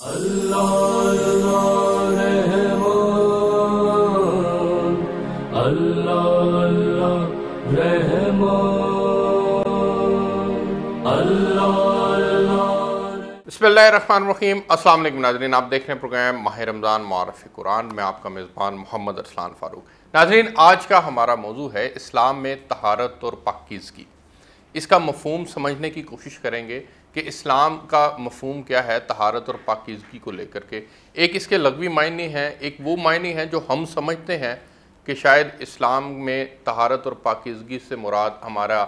اللہ اللہ رحمان، اللہ اللہ رحمان، اللہ اللہ۔ بسم اللہ الرحمن الرحیم۔ السلام علیکم ناظرین، آپ دیکھ رہے ہیں پروگرام ماہ رمضان معرف قرآن میں آپ کا میزبان محمد ارسلان فاروق۔ ناظرین، آج کا ہمارا موضوع ہے اسلام میں طہارت اور پاکیزگی۔ اس کا مفہوم سمجھنے کی کوشش کریں گے کہ اسلام کا مفہوم کیا ہے طہارت اور پاکیزگی کو لے کر کے۔ ایک اس کے لغوی معنی ہیں، ایک وہ معنی ہیں جو ہم سمجھتے ہیں کہ شاید اسلام میں طہارت اور پاکیزگی سے مراد ہمارا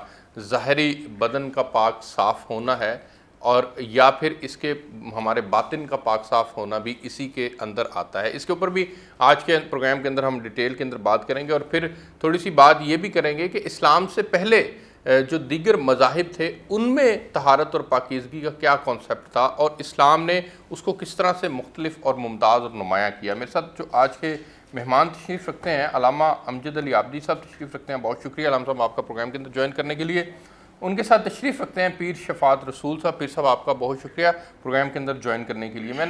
ظاہری بدن کا پاک صاف ہونا ہے، اور یا پھر اس کے ہمارے باطن کا پاک صاف ہونا بھی اسی کے اندر آتا ہے۔ اس کے اوپر بھی آج کے پروگرام کے اندر ہم ڈیٹیل کے اندر بات کریں گے، اور پھر تھوڑی سی بات یہ بھی کریں گے کہ اسلام سے پہلے جو دیگر مذاہب تھے ان میں طہارت اور پاکیزگی کا کیا کانسیپٹ تھا، اور اسلام نے اس کو کس طرح سے مختلف اور ممتاز اور نمایاں کیا۔ میرے ساتھ جو آج کے مہمان تشریف رکھتے ہیں علامہ امجد علی عابدی صاحب تشریف رکھتے ہیں، بہت شکریہ علامہ صاحب آپ کا پروگرام کے اندر جوائن کرنے کے لیے۔ ان کے ساتھ تشریف رکھتے ہیں پیر شفاعت رسول صاحب۔ پیر صاحب آپ کا بہت شکریہ پروگرام کے اندر جوائن کرنے کے لیے۔ میں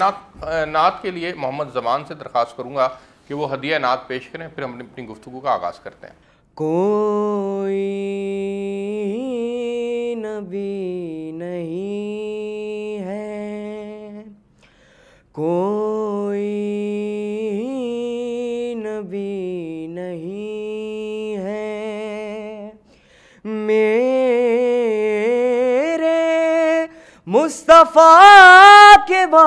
نعت کے لیے محمد زمان سے درخواست کروں گا کہ وہ ہدیہ نعت پیش کریں، پھر ہم اپنی گفتگو کا آغاز کرتے ہیں۔ کوئی نبی نہیں ہے، کوئی نبی نہیں ہے میرے مصطفیٰ کے بعد،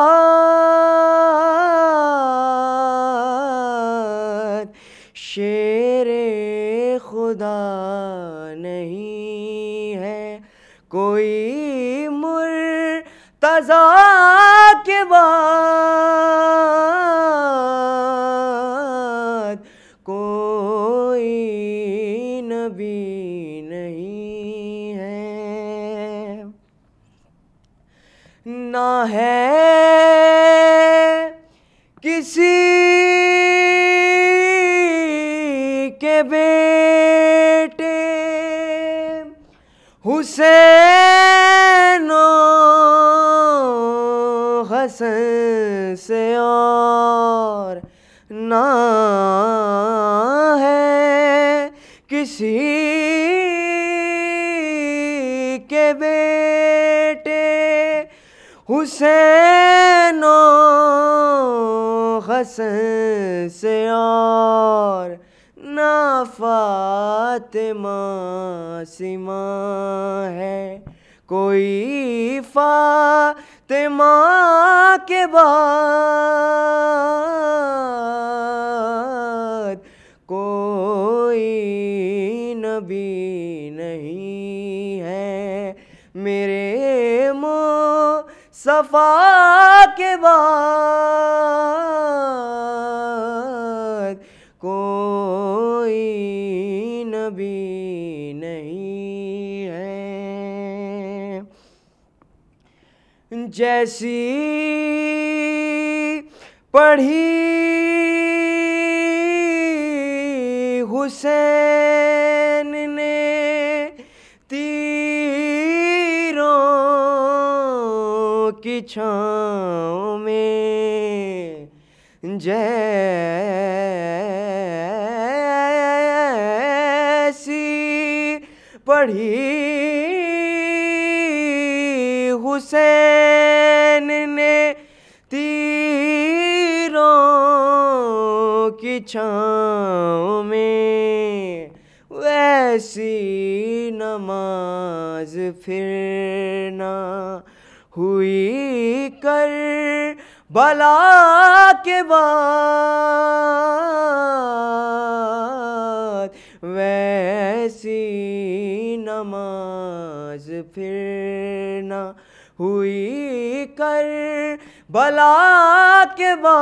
شیر خدا نہیں ہے کوئی مرتضیٰ کے بعد، کوئی نبی نہیں ہے، نہ ہے کسی کے بیٹے حسین و حسن سے، اور نہ ہے کسی کے بیٹے حسین و حسن سے، اور نہ فاطمہ سما ہے کوئی فاطمہ کے بعد، کوئی نبی نہیں ہے میرے مصطفیٰ کے بعد، کوئی نبی نہیں ہے، جیسی پڑھی حسین نے تیروں کی چھاؤں میں، جیسی پڑھی حسین نے تیروں کی چھاؤں میں، ویسی نماز پھر نہ ہوئی کربلا کے بعد، ویسی نماز پھر نہ ہوئی کربلا کے بعد،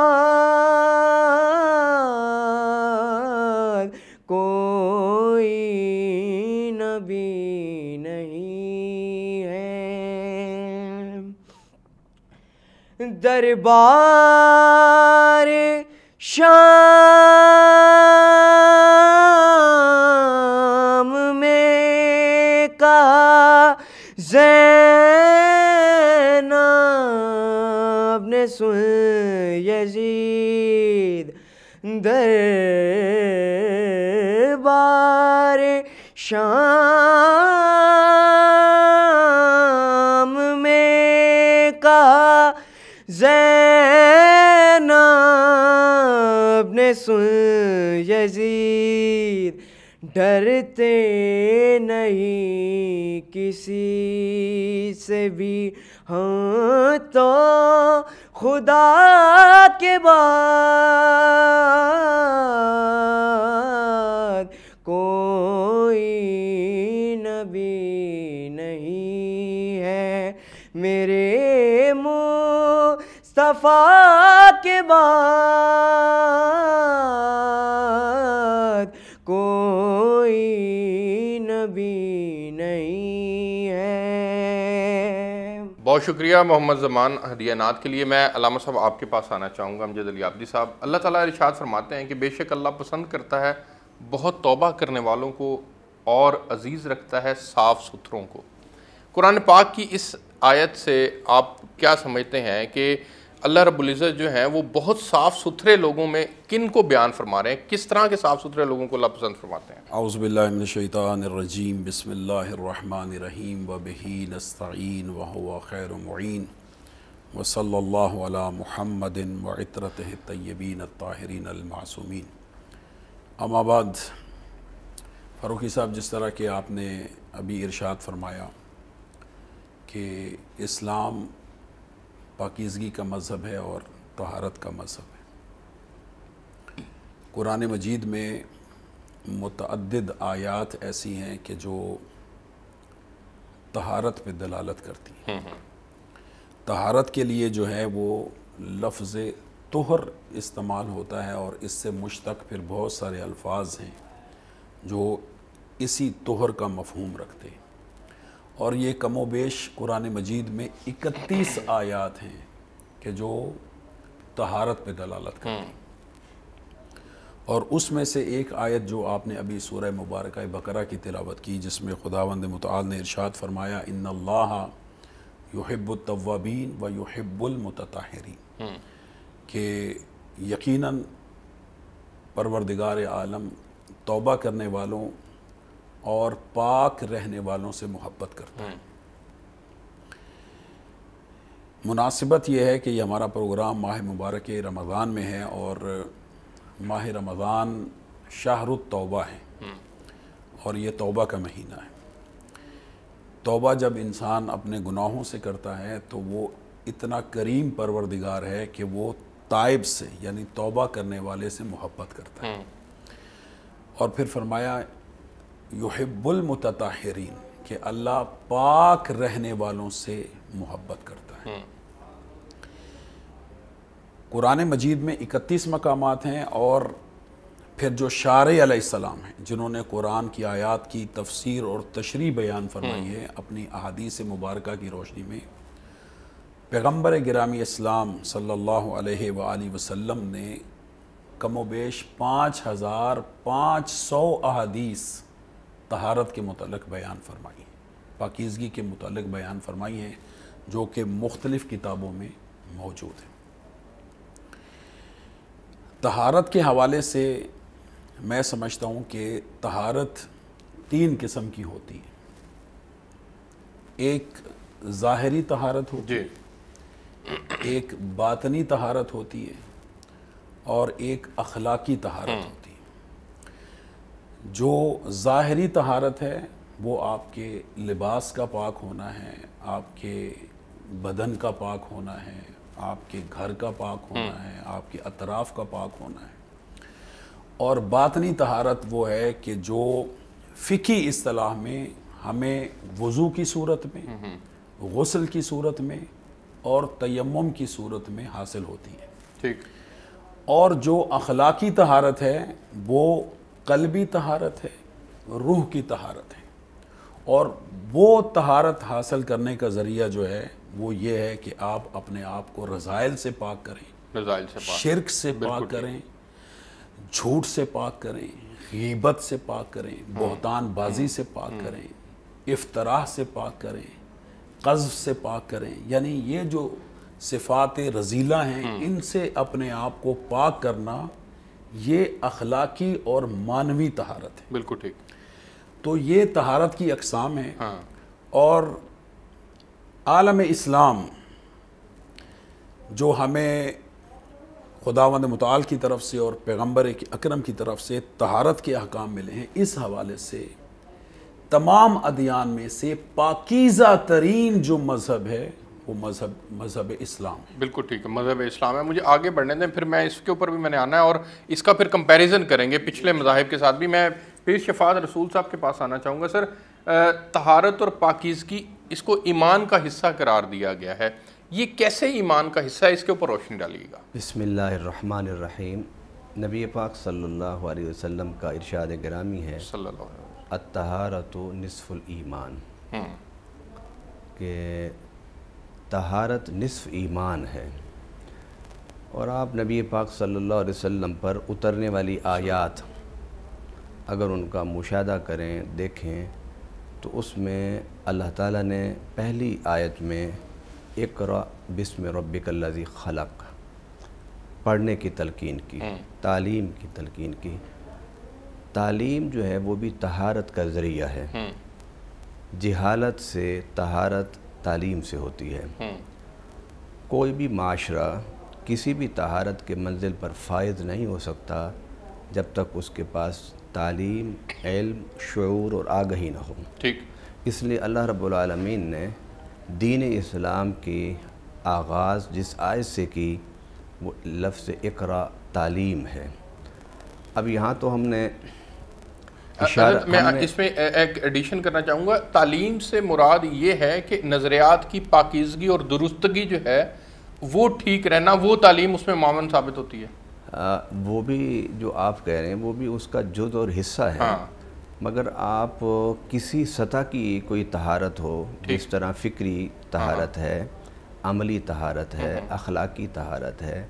کوئی نبی نہیں ہے، دربار شام میں کہا زینب نے سن یزید دربار شام میں کہا زینب نے سن یزید ڈرتے نہیں کسی سے بھی ہاں تو خدا کے بعد کوئی نبی نہیں ہے، میرے مصطفیٰ کے بعد کوئی نبی نہیں ہے۔ بہت شکریہ محمد زمان ہدیہ نعت کے لیے۔ میں علامہ صاحب آپ کے پاس آنا چاہوں گا، امجد علی عابدی صاحب۔ اللہ تعالیٰ ارشاد فرماتے ہیں کہ بے شک اللہ پسند کرتا ہے بہت توبہ کرنے والوں کو اور عزیز رکھتا ہے صاف ستھروں کو۔ قرآن پاک کی اس آیت سے آپ کیا سمجھتے ہیں کہ اللہ رب العزت جو ہیں وہ بہت صاف ستھرے لوگوں میں کن کو بیان فرما رہے ہیں؟ کس طرح کے صاف ستھرے لوگوں کو اللہ پسند فرماتے ہیں؟ اعوذ باللہ من الشیطان الرجیم، بسم اللہ الرحمن الرحیم، وبہ نستعین وہو خیر معین، وصلی اللہ علی محمد وعطرتہ الطیبین الطاہرین المعصومین۔ اما بعد، فاروقی صاحب، جس طرح کہ آپ نے ابھی ارشاد فرمایا کہ اسلام پاکیزگی کا مذہب ہے اور طہارت کا مذہب ہے، قرآن مجید میں متعدد آیات ایسی ہیں کہ جو طہارت پہ دلالت کرتی ہیں۔ طہارت کے لیے جو ہے وہ لفظ طہر استعمال ہوتا ہے، اور اس سے مشتق پھر بہت سارے الفاظ ہیں جو اسی طہر کا مفہوم رکھتے ہیں، اور یہ کم و بیش قرآن مجید میں 31 آیات ہیں کہ جو طہارت پہ دلالت کرتی ہیں۔ اور اس میں سے ایک آیت جو آپ نے ابھی سورہ مبارکہ بقرہ کی تلاوت کی، جس میں خداوند متعال نے ارشاد فرمایا ان اللہ یحب التوابین و یحب المتطہرین، کہ یقیناً پروردگار عالم توبہ کرنے والوں اور پاک رہنے والوں سے محبت کرتا ہے۔ مناسبت یہ ہے کہ یہ ہمارا پروگرام ماہ مبارک رمضان میں ہے، اور ماہ رمضان شہر التوبہ ہے، اور یہ توبہ کا مہینہ ہے۔ توبہ جب انسان اپنے گناہوں سے کرتا ہے تو وہ اتنا کریم پروردگار ہے کہ وہ تائب سے، یعنی توبہ کرنے والے سے محبت کرتا ہے۔ اور پھر فرمایا یحب المتطہرین، کہ اللہ پاک رہنے والوں سے محبت کرتا ہے۔ قرآن مجید میں 31 مقامات ہیں، اور پھر جو شارع علیہ السلام ہیں جنہوں نے قرآن کی آیات کی تفسیر اور تشریح بیان فرمائی ہے اپنی احادیث مبارکہ کی روشنی میں، پیغمبر گرامی اسلام صلی اللہ علیہ وآلہ وسلم نے کم و بیش 5500 احادیث طہارت کے متعلق بیان فرمائی ہیں، پاکیزگی کے متعلق بیان فرمائی ہیں، جو کہ مختلف کتابوں میں موجود ہیں۔ طہارت کے حوالے سے میں سمجھتا ہوں کہ طہارت 3 قسم کی ہوتی ہے۔ ایک ظاہری طہارت ہوتی ہے، ایک باطنی طہارت ہوتی ہے، اور ایک اخلاقی طہارت ہوتی ہے۔ جو ظاہری طہارت ہے وہ آپ کے لباس کا پاک ہونا ہے، آپ کے بدن کا پاک ہونا ہے، آپ کے گھر کا پاک ہونا ہے، آپ کے اطراف کا پاک ہونا ہے۔ اور باطنی طہارت وہ ہے کہ جو فقہی اصطلاح میں ہمیں وضو کی صورت میں، غسل کی صورت میں اور تیمم کی صورت میں حاصل ہوتی ہے۔ ٹھیک۔ اور جو اخلاقی طہارت ہے وہ قلبی طہارت ہے، روح کی طہارت ہے، اور وہ طہارت حاصل کرنے کا ذریعہ جو ہے وہ یہ ہے کہ آپ اپنے آپ کو رذائل سے پاک کریں، رذائل سے پاک، شرک سے پاک کریں، جھوٹ سے پاک کریں، غیبت سے پاک کریں، بہتان بازی سے پاک کریں، افتراء سے پاک کریں، قذف سے پاک کریں۔ یعنی یہ جو صفات رذیلہ ہیں، ان سے اپنے آپ کو پاک کرنا، یہ اخلاقی اور معنوی طہارت ہے۔ بالکل ٹھیک۔ تو یہ طہارت کی اقسام ہیں، ہاں اور عالم اسلام جو ہمیں خداوند متعال کی طرف سے اور پیغمبر اکرم کی طرف سے طہارت کے احکام ملے ہیں، اس حوالے سے تمام ادیان میں سے پاکیزہ ترین جو مذہب ہے وہ مذہب اسلام ہے۔ بالکل ٹھیک ہے، مذہب اسلام ہے۔ مجھے آگے بڑھنے دیں، پھر میں اس کے اوپر بھی میں نے آنا ہے اور اس کا پھر کمپیریزن کریں گے پچھلے مذاہب کے ساتھ بھی۔ میں پیر شفاعت رسول صاحب کے پاس آنا چاہوں گا۔ سر، طہارت اور پاکیزگی اس کو ایمان کا حصہ قرار دیا گیا ہے، یہ کیسے ایمان کا حصہ ہے؟ اس کے اوپر روشنی ڈالیے گا۔ بسم اللہ الرحمن الرحیم۔ نبی پاک صلی اللہ علیہ وسلم کا ارشاد گرامی ہے، صلی اللہ علیہ الطہارۃ نصف الایمان، کہ طہارت نصف ایمان ہے۔ اور آپ نبی پاک صلی اللہ علیہ وسلم پر اترنے والی آیات اگر ان کا مشاہدہ کریں، دیکھیں، تو اس میں اللہ تعالیٰ نے پہلی آیت میں اقرأ بسم ربک الذی خلق پڑھنے کی تلقین کی، تعلیم کی تلقین کی۔ تعلیم جو ہے وہ بھی طہارت کا ذریعہ ہے۔ جہالت سے طہارت تعلیم سے ہوتی ہے۔ کوئی بھی معاشرہ کسی بھی طہارت کے منزل پر فائز نہیں ہو سکتا جب تک اس کے پاس تعلیم، علم، شعور اور آگہی نہ ہو۔ ٹھیک۔ اس لیے اللہ رب العالمین نے دین اسلام کی آغاز جس آیت سے کی وہ لفظ اقرا تعلیم ہے۔ اب یہاں تو ہم نے میں اس میں ایک ایڈیشن کرنا چاہوں گا، تعلیم سے مراد یہ ہے کہ نظریات کی پاکیزگی اور درستگی جو ہے وہ ٹھیک رہنا، وہ تعلیم اس میں معاون ثابت ہوتی ہے۔ وہ بھی جو آپ کہہ رہے ہیں وہ بھی اس کا جز اور حصہ ہے، مگر آپ کسی سطح کی کوئی طہارت ہو، جس طرح فکری طہارت ہے، عملی طہارت ہے، اخلاقی طہارت ہے،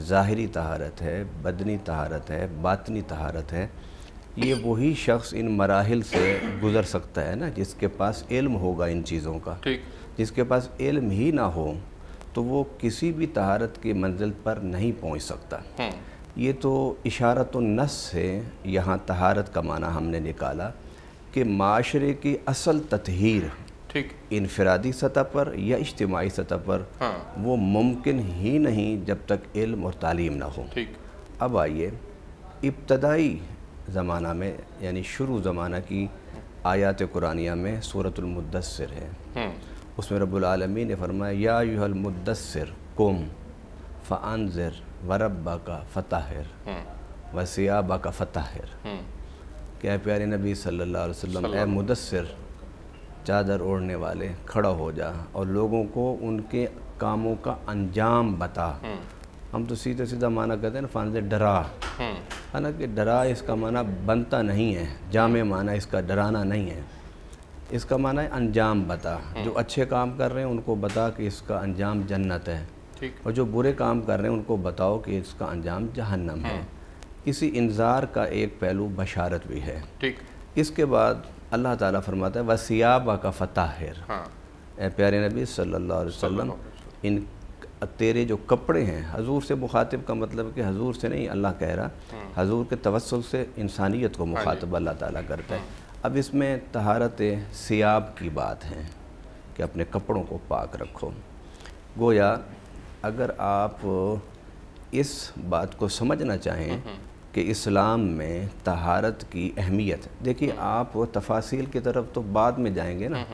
ظاہری طہارت ہے، بدنی طہارت ہے، باطنی طہارت ہے، یہ وہی شخص ان مراحل سے گزر سکتا ہے نا جس کے پاس علم ہوگا ان چیزوں کا۔ جس کے پاس علم ہی نہ ہو تو وہ کسی بھی طہارت کی منزل پر نہیں پہنچ سکتا۔ یہ تو اشارت النص سے یہاں طہارت کا معنی ہم نے نکالا کہ معاشرے کی اصل تطہیر انفرادی سطح پر یا اجتماعی سطح پر وہ ممکن ہی نہیں جب تک علم اور تعلیم نہ ہو۔ اب آئیے ابتدائی زمانہ میں، یعنی شروع زمانہ کی آیات قرآنیہ میں سورۃ المدثر ہے، اس میں رب العالمین نے فرمایا یا ایھا المدثر قم فانذر وربک فطہر وثیابک فطہر، کہ اے پیارے نبی صلی اللہ علیہ وسلم، اے مدثر، چادر اوڑھنے والے، کھڑا ہو جا اور لوگوں کو ان کے کاموں کا انجام بتا۔ ہم تو سیدھے سیدھا معنی کہتے ہیں نا، فانذر ڈرا، حالانکہ ڈرا اس کا معنی بنتا نہیں ہے، جامع معنی اس کا ڈرانا نہیں ہے، اس کا معنی ہے انجام بتا۔ جو اچھے کام کر رہے ہیں ان کو بتا کہ اس کا انجام جنت ہے، اور جو برے کام کر رہے ہیں ان کو بتاؤ کہ اس کا انجام جہنم ہے۔ اسی انذار کا ایک پہلو بشارت بھی ہے۔ اس کے بعد اللہ تعالیٰ فرماتا ہے وَثِيَابَكَ فَطَهِّرْ، اے پیارے نبی صلی اللہ علیہ وسلم، ان تیرے جو کپڑے ہیں، حضور سے مخاطب کا مطلب کہ حضور سے نہیں اللہ کہہ رہا، حضور کے توسل سے انسانیت کو مخاطب اللہ تعالیٰ کرتا ہے۔ اب اس میں طہارت ثیاب کی بات ہے کہ اپنے کپڑوں کو پاک رکھو۔ گویا اگر آپ اس بات کو سمجھنا چاہیں کہ اسلام میں طہارت کی اہمیت، دیکھیے آپ تفاصیل کی طرف تو بعد میں جائیں گے نا،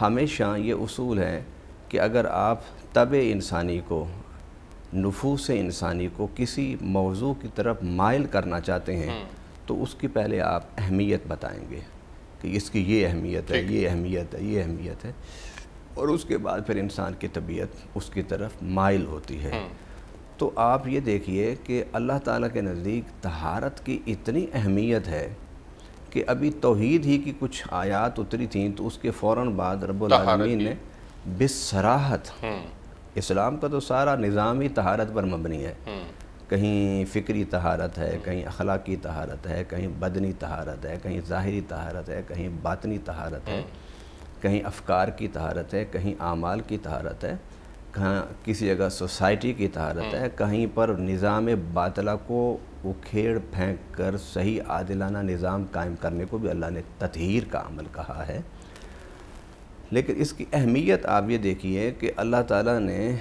ہمیشہ یہ اصول ہے کہ اگر آپ طبع انسانی کو، نفوس انسانی کو کسی موضوع کی طرف مائل کرنا چاہتے ہیں تو اس کی پہلے آپ اہمیت بتائیں گے کہ اس کی یہ اہمیت ہے، یہ اہمیت ہے، یہ اہمیت ہے، اور اس کے بعد پھر انسان کی طبیعت اس کی طرف مائل ہوتی ہے۔ تو آپ یہ دیکھیے کہ اللہ تعالیٰ کے نزدیک طہارت کی اتنی اہمیت ہے کہ ابھی توحید ہی کی کچھ آیات اتری تھیں تو اس کے فوراً بعد رب العالمین نے بصراحت، اسلام کا تو سارا نظام ہی طہارت پر مبنی ہے، کہیں فکری طہارت ہے، کہیں اخلاقی طہارت ہے، کہیں بدنی طہارت ہے، کہیں ظاہری طہارت ہے، کہیں باطنی طہارت ہے، کہیں افکار کی طہارت ہے، کہیں اعمال کی طہارت ہے، کہاں کسی جگہ سوسائٹی کی طہارت ہے، کہیں پر نظام باطلہ کو وہ کھیڑ پھینک کر صحیح عادلانہ نظام قائم کرنے کو بھی اللہ نے تطہیر کا عمل کہا ہے۔ لیکن اس کی اہمیت آپ یہ دیکھیے کہ اللہ تعالیٰ نے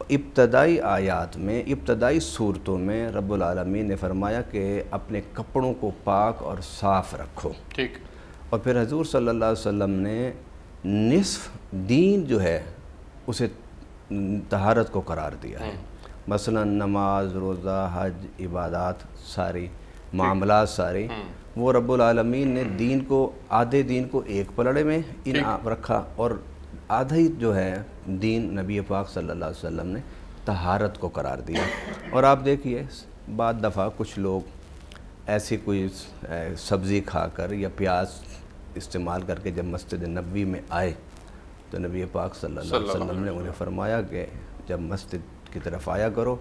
ابتدائی آیات میں، ابتدائی صورتوں میں رب العالمین نے فرمایا کہ اپنے کپڑوں کو پاک اور صاف رکھو، ٹھیک، اور پھر حضور صلی اللہ علیہ وسلم نے نصف دین جو ہے اسے طہارت کو قرار دیا ہے۔ مثلا نماز، روزہ، حج، عبادات ساری، معاملات ساری، وہ رب العالمین نے دین کو، آدھے دین کو ایک پلڑے میں رکھا، اور آدھا ہی جو ہے دین نبی پاک صلی اللہ علیہ وسلم نے طہارت کو قرار دیا۔ اور آپ دیکھیے بعض دفعہ کچھ لوگ ایسی کوئی سبزی کھا کر یا پیاز استعمال کر کے جب مسجد نبوی میں آئے تو نبی پاک صلی اللہ علیہ وسلم نے انہیں فرمایا کہ جب مسجد کی طرف آیا کرو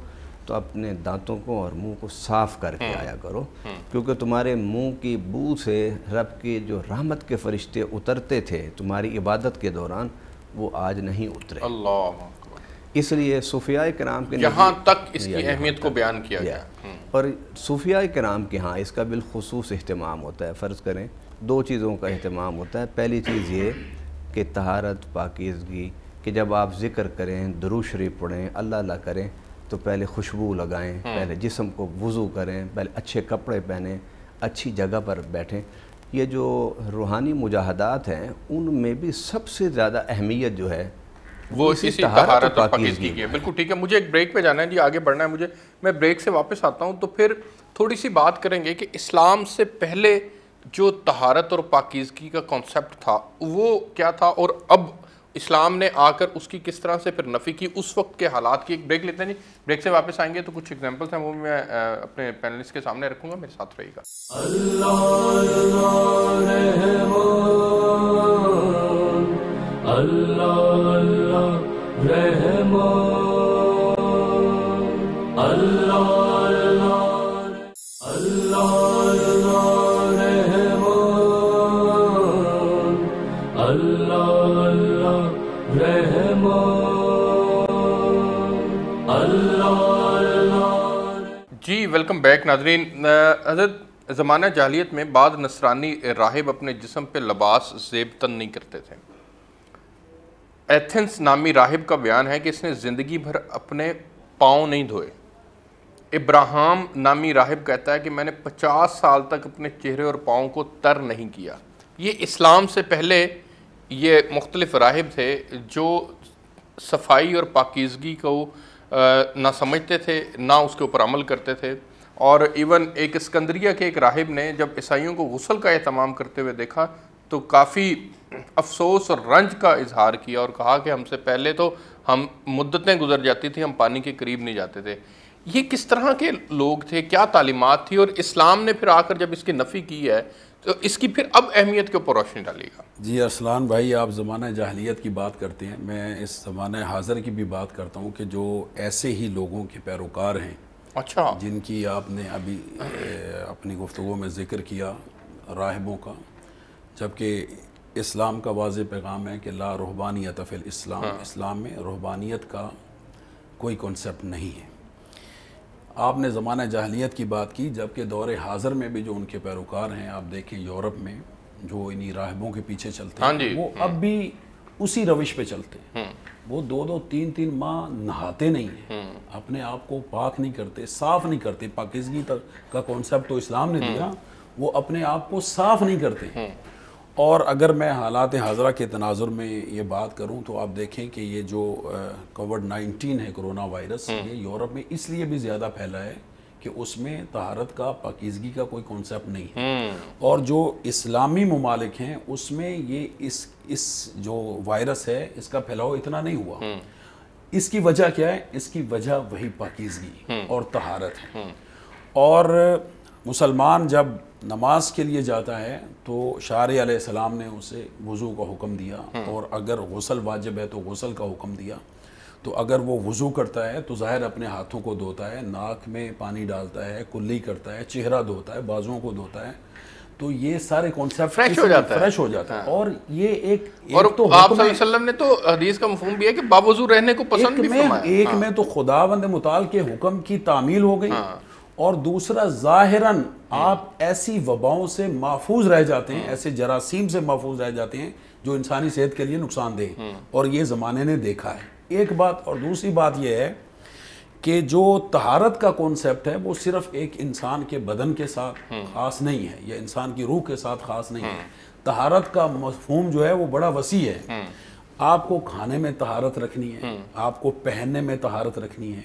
تو اپنے دانتوں کو اور منہ کو صاف کر کے آیا کرو، کیونکہ تمہارے منہ کی بو سے رب کے جو رحمت کے فرشتے اترتے تھے تمہاری عبادت کے دوران وہ آج نہیں اترے۔ اللہ، اس لیے صوفیاء کرام کے یہاں تک اس کی اہمیت کو بیان کیا گیا، اور صوفیاء کرام کے ہاں اس کا بالخصوص اہتمام ہوتا ہے۔ فرض کریں دو چیزوں کا اہتمام ہوتا ہے۔ پہلی چیز یہ کہ طہارت، پاکیزگی، کہ جب آپ ذکر کریں، درود شریف پڑھیں، اللہ اللہ کریں تو پہلے خوشبو لگائیں، پہلے جسم کو وضو کریں، پہلے اچھے کپڑے پہنیں، اچھی جگہ پر بیٹھیں۔ یہ جو روحانی مجاہدات ہیں ان میں بھی سب سے زیادہ اہمیت جو ہے وہ اسی طہارت اور پاکیزگی کی ہے۔ بالکل ٹھیک ہے، مجھے ایک بریک پہ جانا ہے جی، آگے بڑھنا ہے مجھے، میں بریک سے واپس آتا ہوں تو پھر تھوڑی سی بات کریں گے کہ اسلام سے پہلے جو طہارت اور پاکیزگی کا کانسیپٹ تھا وہ کیا تھا، اور اب اسلام نے آ کر اس کی کس طرح سے پھر نفی کی، اس وقت کے حالات کی۔ ایک بریک لیتے ہیں جی، بریک سے واپس آئیں گے تو کچھ ایگزامپلس ہیں وہ میں اپنے پینلسٹ کے سامنے رکھوں گا، میرے ساتھ رہیے گا۔ جی ویلکم بیک ناظرین۔ حضرت زمانہ جاہلیت میں بعض نصرانی راہب اپنے جسم پہ لباس زیب تن نہیں کرتے تھے۔ ایتھنس نامی راہب کا بیان ہے کہ اس نے زندگی بھر اپنے پاؤں نہیں دھوئے۔ ابراہام نامی راہب کہتا ہے کہ میں نے 50 سال تک اپنے چہرے اور پاؤں کو تر نہیں کیا۔ یہ اسلام سے پہلے یہ مختلف راہب تھے جو صفائی اور پاکیزگی کو نہ سمجھتے تھے، نہ اس کے اوپر عمل کرتے تھے۔ اور ایون ایک اسکندریہ کے ایک راہب نے جب عیسائیوں کو غسل کا اہتمام کرتے ہوئے دیکھا تو کافی افسوس اور رنج کا اظہار کیا اور کہا کہ ہم سے پہلے تو ہم مدتیں گزر جاتی تھی، ہم پانی کے قریب نہیں جاتے تھے۔ یہ کس طرح کے لوگ تھے، کیا تعلیمات تھی، اور اسلام نے پھر آ کر جب اس کی نفی کی ہے تو اس کی پھر اب اہمیت کے اوپر روشنی ڈالیے گا۔ جی ارسلان بھائی، آپ زمانہ جاہلیت کی بات کرتے ہیں، میں اس زمانہ حاضر کی بھی بات کرتا ہوں کہ جو ایسے ہی لوگوں کے پیروکار ہیں، اچھا، جن کی آپ نے ابھی اپنی گفتگو میں ذکر کیا، راہبوں کا، جبکہ اسلام کا واضح پیغام ہے کہ لا رہبانیت فی الاسلام، اسلام میں رہبانیت کا کوئی کنسپٹ نہیں ہے۔ آپ نے زمانہ جاہلیت کی بات کی، جبکہ دور حاضر میں بھی جو ان کے پیروکار ہیں، آپ دیکھیں یورپ میں جو انہی راہبوں کے پیچھے چلتے ہیں، وہ اب بھی اسی روش پہ چلتے ہیں۔ وہ 2-3 ماہ نہاتے نہیں ہیں، اپنے آپ کو پاک نہیں کرتے، صاف نہیں کرتے۔ پاکیزگی کا کانسیپٹ تو اسلام نے دیا، وہ اپنے آپ کو صاف نہیں کرتے۔ اور اگر میں حالات حاضرہ کے تناظر میں یہ بات کروں تو آپ دیکھیں کہ یہ جو کووڈ-19 ہے، کرونا وائرس، یہ یورپ میں اس لیے بھی زیادہ پھیلا ہے کہ اس میں طہارت کا، پاکیزگی کا کوئی کانسیپٹ نہیں ہے۔ اور جو اسلامی ممالک ہیں اس میں یہ اس جو وائرس ہے اس کا پھیلاؤ اتنا نہیں ہوا۔ اس کی وجہ کیا ہے؟ اس کی وجہ وہی پاکیزگی اور طہارت ہے۔ اور مسلمان جب نماز کے لیے جاتا ہے تو شارع علیہ السلام نے اسے وضو کا حکم دیا، اور اگر غسل واجب ہے تو غسل کا حکم دیا۔ تو اگر وہ وضو کرتا ہے تو ظاہر اپنے ہاتھوں کو دھوتا ہے، ناک میں پانی ڈالتا ہے، کلی کرتا ہے، چہرہ دھوتا ہے، بازوؤں کو دھوتا ہے۔ تو یہ سارے کانسیپٹ فریش ہو جاتا ہے، فریش ہو جاتا ہے. اور یہ ایک اور تو آپ صلی اللہ علیہ وسلم نے تو حدیث کا مفہوم بھی ہے کہ باوضو رہنے کو پسند بھی فرمایا. ایک میں تو خداوند متعال کے حکم کی تعمیل ہو گئی، اور دوسرا ظاہراً آپ ایسی وباؤں سے محفوظ رہ جاتے ہیں، ایسے جراثیم سے محفوظ رہ جاتے ہیں جو انسانی صحت کے لیے نقصان دہ، اور یہ زمانے نے دیکھا ہے. ایک بات. اور دوسری بات یہ ہے کہ جو طہارت کا کانسیپٹ ہے وہ صرف ایک انسان کے بدن کے ساتھ خاص نہیں ہے یا انسان کی روح کے ساتھ خاص نہیں ہے. طہارت کا مفہوم جو ہے وہ بڑا وسیع ہے. آپ کو کھانے میں طہارت رکھنی ہے، آپ کو پہننے میں طہارت رکھنی ہے،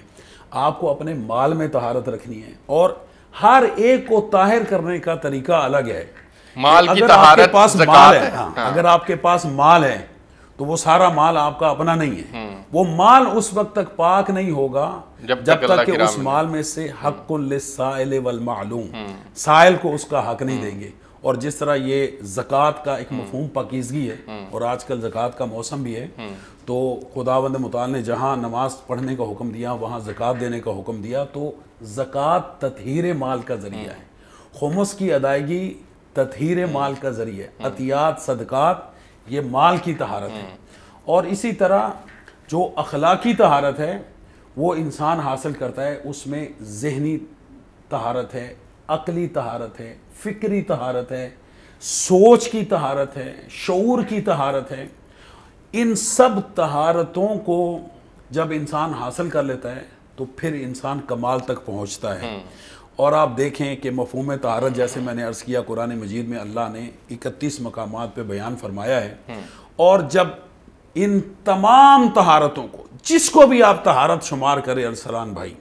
آپ کو اپنے مال میں طہارت رکھنی ہے، اور ہر ایک کو طاہر کرنے کا طریقہ الگ ہے. مال کی اگر آپ کے طہارت پاس زکات مال ہے. ہے، اگر آپ کے پاس مال ہے تو وہ سارا مال آپ کا اپنا نہیں ہے. وہ مال اس وقت تک پاک نہیں ہوگا جب تک کہ اس مال میں سے حق للسائل والمعلوم، سائل کو اس کا حق نہیں دیں گے. اور جس طرح یہ زکوٰۃ کا ایک مفہوم پاکیزگی ہے، اور آج کل زکوٰۃ کا موسم بھی ہے، تو خداوند متعال نے جہاں نماز پڑھنے کا حکم دیا وہاں زکوٰۃ دینے کا حکم دیا. تو زکوٰۃ تطہیر مال کا ذریعہ ہے، خمس کی ادائیگی تطہیر مال کا ذریعہ ہے، عطیات صدقات یہ مال کی طہارت ہے. اور اسی طرح جو اخلاقی طہارت ہے وہ انسان حاصل کرتا ہے، اس میں ذہنی طہارت ہے، عقلی طہارت ہے، فکری طہارت ہے، سوچ کی طہارت ہے، شعور کی طہارت ہے. ان سب طہارتوں کو جب انسان حاصل کر لیتا ہے تو پھر انسان کمال تک پہنچتا ہے. اور آپ دیکھیں کہ مفہوم طہارت جیسے میں نے عرض کیا قرآن مجید میں اللہ نے 31 مقامات پہ بیان فرمایا ہے. اور جب ان تمام طہارتوں کو، جس کو بھی آپ طہارت شمار کریں ارسلان بھائی،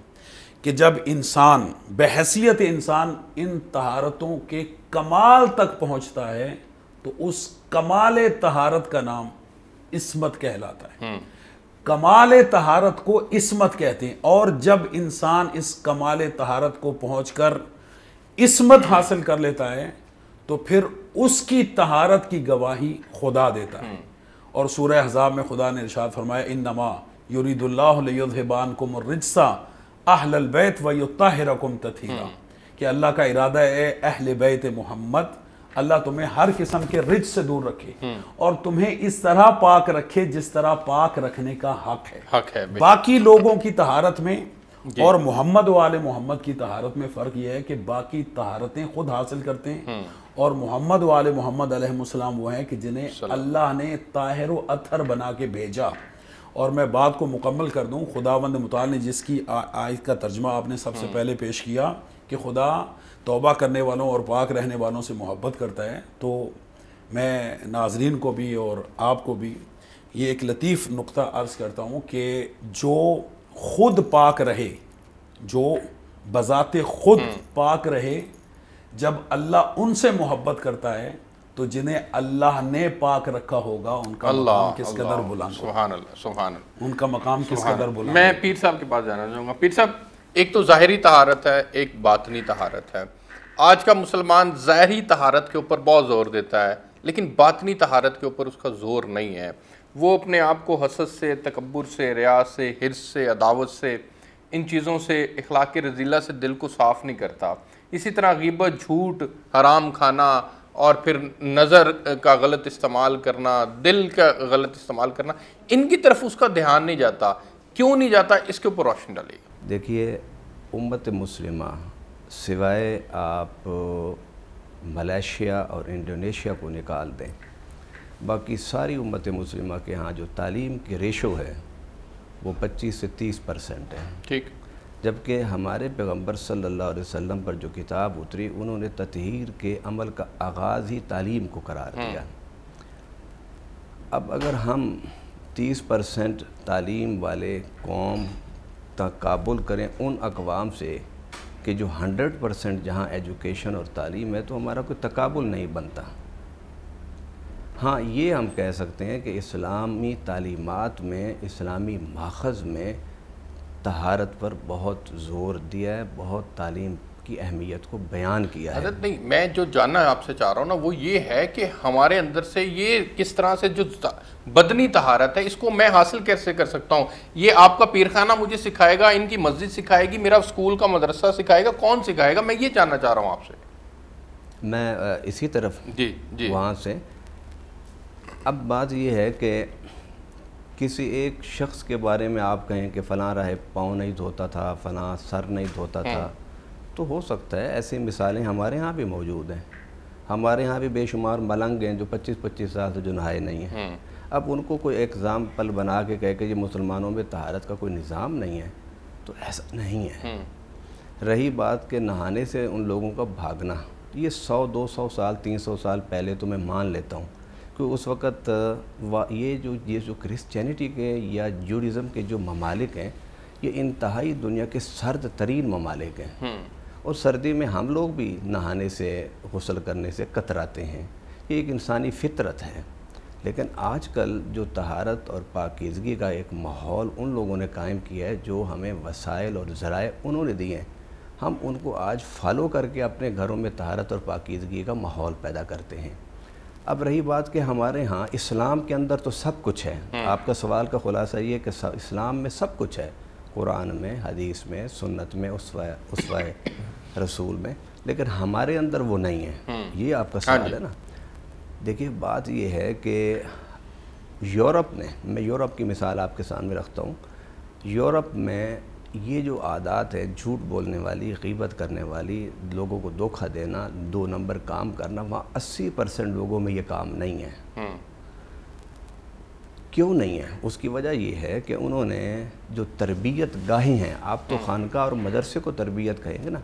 کہ جب انسان بحیثیت انسان ان طہارتوں کے کمال تک پہنچتا ہے تو اس کمال طہارت کا نام عصمت کہلاتا ہے. کمال طہارت کو عصمت کہتے ہیں. اور جب انسان اس کمال طہارت کو پہنچ کر عصمت حاصل کر لیتا ہے تو پھر اس کی طہارت کی گواہی خدا دیتا ہے. اور سورہ احزاب میں خدا نے ارشاد فرمایا انما یرید اللہ لیذھب عنکم الرجس اہل البیت ویطہرکم تطہیرا، کہ اللہ کا ارادہ ہے اہل بیت محمد اللہ تمہیں ہر قسم کے رجس سے دور رکھے اور تمہیں اس طرح پاک رکھے جس طرح پاک رکھنے کا حق ہے. باقی لوگوں کی طہارت میں اور محمد و آل محمد کی طہارت میں فرق یہ ہے کہ باقی طہارتیں خود حاصل کرتے ہیں، اور محمد و آل محمد علیہ السلام وہ ہیں کہ جنہیں اللہ نے طاہر و اطہر بنا کے بھیجا. اور میں بات کو مکمل کر دوں، خداوند متعال نے جس کی آیت کا ترجمہ آپ نے سب سے پہلے پیش کیا کہ خدا توبہ کرنے والوں اور پاک رہنے والوں سے محبت کرتا ہے، تو میں ناظرین کو بھی اور آپ کو بھی یہ ایک لطیف نقطہ عرض کرتا ہوں کہ جو خود پاک رہے، جو بذات خود پاک رہے، جب اللہ ان سے محبت کرتا ہے تو جنہیں اللہ نے پاک رکھا ہوگا ان کا مقام کس قدر بلند ہوگا. سبحان اللہ، سبحان اللہ. ان کا مقام کس قدر بلند. میں پیر صاحب کے پاس جانا چاہوں گا. پیر صاحب، ایک تو ظاہری طہارت ہے، ایک باطنی طہارت ہے. آج کا مسلمان ظاہری طہارت کے اوپر بہت زور دیتا ہے لیکن باطنی طہارت کے اوپر اس کا زور نہیں ہے. وہ اپنے آپ کو حسد سے، تکبر سے، ریا سے، حرص سے، عداوت سے، ان چیزوں سے، اخلاق رذیلہ سے دل کو صاف نہیں کرتا. اسی طرح غیبت، جھوٹ، حرام کھانا، اور پھر نظر کا غلط استعمال کرنا، دل کا غلط استعمال کرنا، ان کی طرف اس کا دھیان نہیں جاتا. کیوں نہیں جاتا؟ اس کے اوپر روشنی ڈالیے. دیکھیے، امت مسلمہ سوائے آپ ملیشیا اور انڈونیشیا کو نکال دیں، باقی ساری امت مسلمہ کے ہاں جو تعلیم کی ریشو ہے وہ 25 سے 30% ہے. ٹھیک. جبکہ ہمارے پیغمبر صلی اللہ علیہ وسلم پر جو کتاب اتری انہوں نے تطہیر کے عمل کا آغاز ہی تعلیم کو قرار دیا. اب اگر ہم 30% تعلیم والے قوم تقابل کریں ان اقوام سے کہ جو 100% جہاں ایجوکیشن اور تعلیم ہے، تو ہمارا کوئی تقابل نہیں بنتا. ہاں، یہ ہم کہہ سکتے ہیں کہ اسلامی تعلیمات میں، اسلامی ماخذ میں طہارت پر بہت زور دیا ہے، بہت تعلیم کی اہمیت کو بیان کیا ہے. حضرت نہیں، میں جو جاننا آپ سے چاہ رہا ہوں نا وہ یہ ہے کہ ہمارے اندر سے یہ کس طرح سے جو بدنی طہارت ہے اس کو میں حاصل کیسے کر سکتا ہوں؟ یہ آپ کا پیرخانہ مجھے سکھائے گا، ان کی مسجد سکھائے گی، میرا اسکول کا مدرسہ سکھائے گا، کون سکھائے گا؟ میں یہ جاننا چاہ رہا ہوں آپ سے. میں اسی طرف جی جی وہاں سے اب بات یہ ہے کہ کسی ایک شخص کے بارے میں آپ کہیں کہ فلاں راہ پاؤں نہیں دھوتا تھا، فلاں سر نہیں دھوتا تھا، تو ہو سکتا ہے ایسی مثالیں ہمارے ہاں بھی موجود ہیں. ہمارے ہاں بھی بے شمار ملنگ ہیں جو 25 سال سے جو نہائے نہیں ہیں. اب ان کو کوئی ایگزامپل بنا کے کہے کہ یہ مسلمانوں میں طہارت کا کوئی نظام نہیں ہے، تو ایسا نہیں ہے. رہی بات کہ نہانے سے ان لوگوں کا بھاگنا، یہ 100-200 سال 300 سال پہلے تو میں مان لیتا ہوں کہ اس وقت یہ جو کرسچینٹی کے یا جوڈازم کے جو ممالک ہیں، یہ انتہائی دنیا کے سرد ترین ممالک ہیں، اور سردی میں ہم لوگ بھی نہانے سے غسل کرنے سے کتراتے ہیں. یہ ایک انسانی فطرت ہے. لیکن آج کل جو طہارت اور پاکیزگی کا ایک ماحول ان لوگوں نے قائم کیا ہے، جو ہمیں وسائل اور ذرائع انہوں نے دیے ہیں، ہم ان کو آج فالو کر کے اپنے گھروں میں طہارت اور پاکیزگی کا ماحول پیدا کرتے ہیں. اب رہی بات کہ ہمارے ہاں اسلام کے اندر تو سب کچھ ہے. آپ کا سوال کا خلاصہ یہ ہے کہ اسلام میں سب کچھ ہے، قرآن میں، حدیث میں، سنت میں، اسوہ رسول میں، لیکن ہمارے اندر وہ نہیں ہے. یہ آپ کا سوال ہے نا. دیکھیے بات یہ ہے کہ یورپ نے، میں یورپ کی مثال آپ کے سامنے رکھتا ہوں. یورپ میں یہ جو عادات ہے، جھوٹ بولنے والی، غیبت کرنے والی، لوگوں کو دھوکہ دینا، 2 نمبر کام کرنا، وہاں 80% لوگوں میں یہ کام نہیں ہے. کیوں نہیں ہے؟ اس کی وجہ یہ ہے کہ انہوں نے جو تربیت گاہیں ہیں، آپ تو خانقاہ اور مدرسے کو تربیت کہیں گے نا،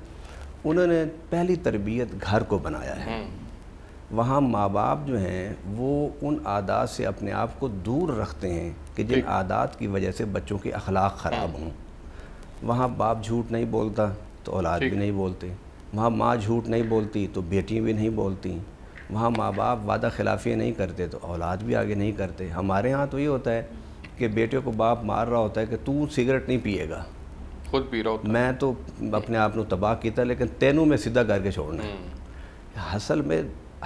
انہوں نے پہلی تربیت گھر کو بنایا ہے. وہاں ماں باپ جو ہیں وہ ان عادات سے اپنے آپ کو دور رکھتے ہیں کہ جن عادات کی وجہ سے بچوں کے اخلاق خراب ہوں. وہاں باپ جھوٹ نہیں بولتا تو اولاد بھی نہیں بولتے. وہاں ماں جھوٹ نہیں بولتی تو بیٹی بھی نہیں بولتی. وہاں ماں باپ وعدہ خلافی نہیں کرتے تو اولاد بھی آگے نہیں کرتے. ہمارے ہاں تو یہ ہوتا ہے کہ بیٹے کو باپ مار رہا ہوتا ہے کہ تو سگریٹ نہیں پیے گا، خود پی رہا ہوتا ہے، میں تو اپنے آپ کو تباہ کیتا، لیکن تینوں میں سیدھا کر کے چھوڑنا ہے. اصل میں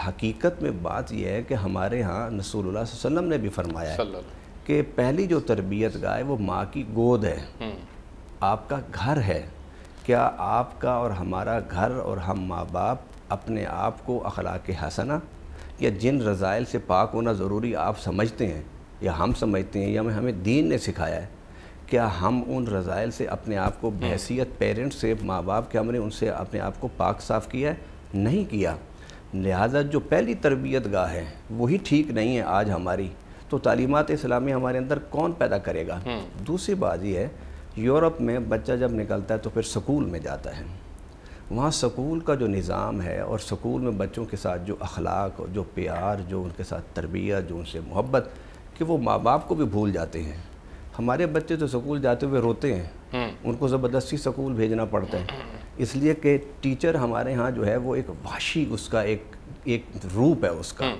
حقیقت میں بات یہ ہے کہ ہمارے ہاں رسول اللہ صلی اللہ علیہ وسلم نے بھی فرمایا ہے کہ پہلی جو تربیت گاہ ہے وہ ماں کی گود ہے، آپ کا گھر ہے. کیا آپ کا اور ہمارا گھر اور ہم ماں باپ اپنے آپ کو اخلاق حسنہ یا جن رذائل سے پاک ہونا ضروری آپ سمجھتے ہیں یا ہم سمجھتے ہیں یا ہمیں دین نے سکھایا ہے؟ کیا ہم ان رذائل سے اپنے آپ کو بحیثیت پیرنٹ سے، ماں باپ کے، ہم نے ان سے اپنے آپ کو پاک صاف کیا ہے؟ نہیں کیا. لہٰذا جو پہلی تربیت گاہ ہے وہی ٹھیک نہیں ہے آج ہماری، تو تعلیمات اسلامی ہمارے اندر کون پیدا کرے گا؟ دوسری بات یہ ہے، یورپ میں بچہ جب نکلتا ہے تو پھر سکول میں جاتا ہے. وہاں سکول کا جو نظام ہے اور سکول میں بچوں کے ساتھ جو اخلاق اور جو پیار، جو ان کے ساتھ تربیت، جو ان سے محبت، کہ وہ ماں باپ کو بھی بھول جاتے ہیں. ہمارے بچے تو سکول جاتے ہوئے روتے ہیں، ان کو زبردستی سکول بھیجنا پڑتا ہے، اس لیے کہ ٹیچر ہمارے ہاں جو ہے وہ ایک وحشی، اس کا ایک روپ ہے اس کا،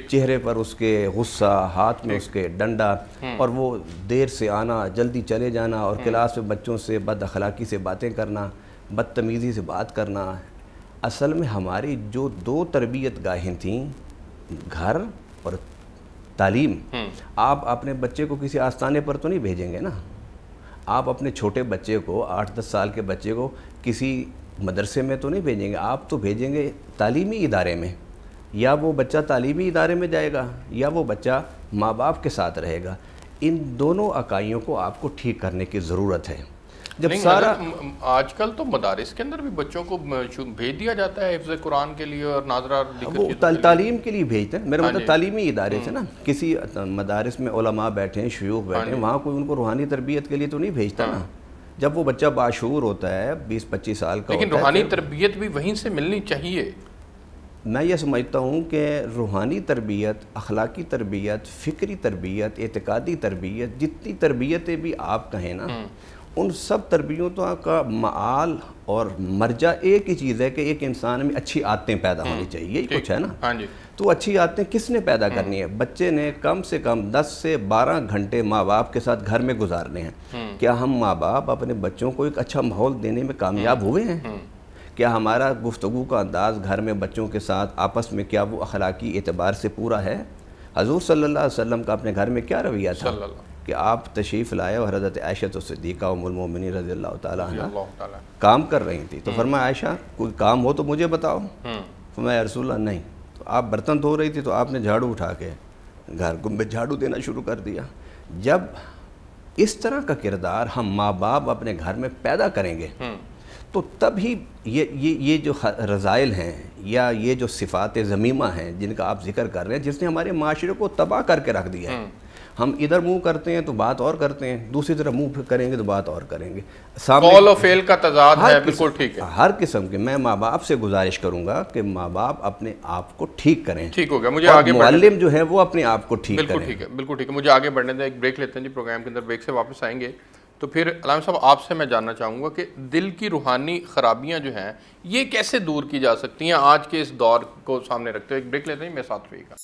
چہرے پر اس کے غصہ، ہاتھ میں اس کے ڈنڈا، اور وہ دیر سے آنا، جلدی چلے جانا، اور کلاس میں بچوں سے بد اخلاقی سے باتیں کرنا، بدتمیزی سے بات کرنا. اصل میں ہماری جو 2 تربیت گاہیں تھیں، گھر اور تعلیم، آپ اپنے بچے کو کسی آستانے پر تو نہیں بھیجیں گے نا. آپ اپنے چھوٹے بچے کو، 8-10 سال کے بچے کو کسی مدرسے میں تو نہیں بھیجیں گے، آپ تو بھیجیں گے تعلیمی ادارے میں. یا وہ بچہ تعلیمی ادارے میں جائے گا یا وہ بچہ ماں باپ کے ساتھ رہے گا. ان دونوں اکائیوں کو آپ کو ٹھیک کرنے کی ضرورت ہے. جب سارا آج کل تو مدارس کے اندر بھی بچوں کو بھیج دیا جاتا ہے حفظ قرآن کے لیے اور ناظرہ وہ تعلیم کے لیے بھیجتے ہیں. میرا مطلب تعلیمی ادارے سے نا، کسی مدارس میں علماء بیٹھے ہیں، شیوخ بیٹھے ہیں، وہاں کوئی ان کو روحانی تربیت کے لیے تو نہیں بھیجتا نا. جب وہ بچہ باشعور ہوتا ہے، 20-25 سال کا، لیکن روحانی تربیت بھی وہیں سے ملنی چاہیے. میں یہ سمجھتا ہوں کہ روحانی تربیت، اخلاقی تربیت، فکری تربیت، اعتقادی تربیت، جتنی تربیتیں بھی آپ کہیں نا، ان سب تربیتوں کا معال اور مرجع ایک ہی چیز ہے کہ ایک انسان میں اچھی عادتیں پیدا ہونی چاہیے. یہی کچھ ہے نا. تو اچھی عادتیں کس نے پیدا کرنی ہے؟ بچے نے کم سے کم 10 سے 12 گھنٹے ماں باپ کے ساتھ گھر میں گزارنے ہیں. کیا ہم ماں باپ اپنے بچوں کو ایک اچھا ماحول دینے میں کامیاب ہوئے ہیں؟ کیا ہمارا گفتگو کا انداز گھر میں بچوں کے ساتھ آپس میں کیا وہ اخلاقی اعتبار سے پورا ہے؟ حضور صلی اللہ علیہ وسلم کا اپنے گھر میں کیا رویہ تھا کہ آپ تشریف لائے اور حضرت عائشہ صدیقہ ام المومنین رضی اللہ تعالیٰ عنہ کام کر رہی تھی، تو فرمایا عائشہ کوئی کام ہو تو مجھے بتاؤ. فرمایا رسول اللہ نہیں. تو آپ برتن دھو رہی تھی تو آپ نے جھاڑو اٹھا کے گھر کو میں جھاڑو دینا شروع کر دیا. جب اس طرح کا کردار ہم ماں باپ اپنے گھر میں پیدا کریں گے تو تب ہی یہ جو رذائل ہیں یا یہ جو صفات ذمیمہ ہیں جن کا آپ ذکر کر رہے ہیں، جس نے ہمارے معاشرے کو تباہ کر کے رکھ دیا ہے. ہم ادھر منہ کرتے ہیں تو بات اور کرتے ہیں، دوسری طرف منہ کریں گے تو بات اور کریں گے. قول و فعل کا تضاد ہے. بالکل ٹھیک ہے. ہر قسم کے میں ماں باپ سے گزارش کروں گا کہ ماں باپ اپنے آپ کو ٹھیک کریں. ٹھیک ہو گیا. مجھے آگے معلم جو ہے وہ اپنے آپ کو ٹھیک کریں. بالکل ٹھیک ہے. بالکل ٹھیک ہے. مجھے آگے بڑھنے دیں. ایک بریک لیتے ہیں جی پروگرام کے اندر. بریک سے واپس آئیں گے تو پھر علامہ صاحب آپ سے میں جاننا چاہوں گا کہ دل کی روحانی خرابیاں جو ہیں یہ کیسے دور کی جا سکتی ہیں آج کے اس دور کو سامنے رکھتے ہوئے. ایک بریک لیتے ہیں. میں ساتھ رہیے گا.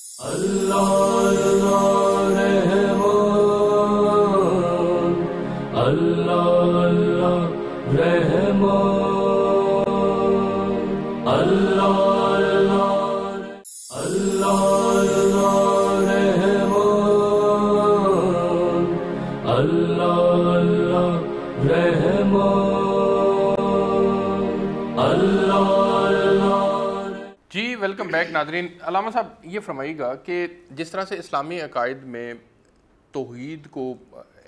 جی ویلکم بیک ناظرین. علامہ صاحب یہ فرمائیے گا کہ جس طرح سے اسلامی عقائد میں توحید کو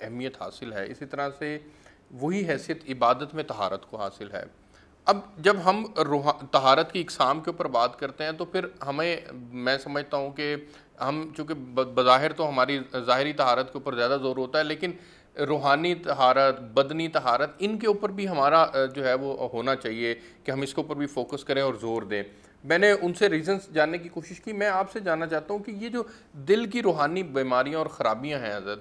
اہمیت حاصل ہے، اسی طرح سے وہی حیثیت عبادت میں طہارت کو حاصل ہے. اب جب ہم طہارت کی اقسام کے اوپر بات کرتے ہیں تو پھر ہمیں میں سمجھتا ہوں کہ ہم چونکہ بظاہر تو ہماری ظاہری طہارت کے اوپر زیادہ زور ہوتا ہے، لیکن روحانی طہارت، بدنی طہارت، ان کے اوپر بھی ہمارا جو ہے وہ ہونا چاہیے کہ ہم اس کے اوپر بھی فوکس کریں اور زور دیں. میں نے ان سے ریزنز جاننے کی کوشش کی. میں آپ سے جاننا چاہتا ہوں کہ یہ جو دل کی روحانی بیماریاں اور خرابیاں ہیں حضرت،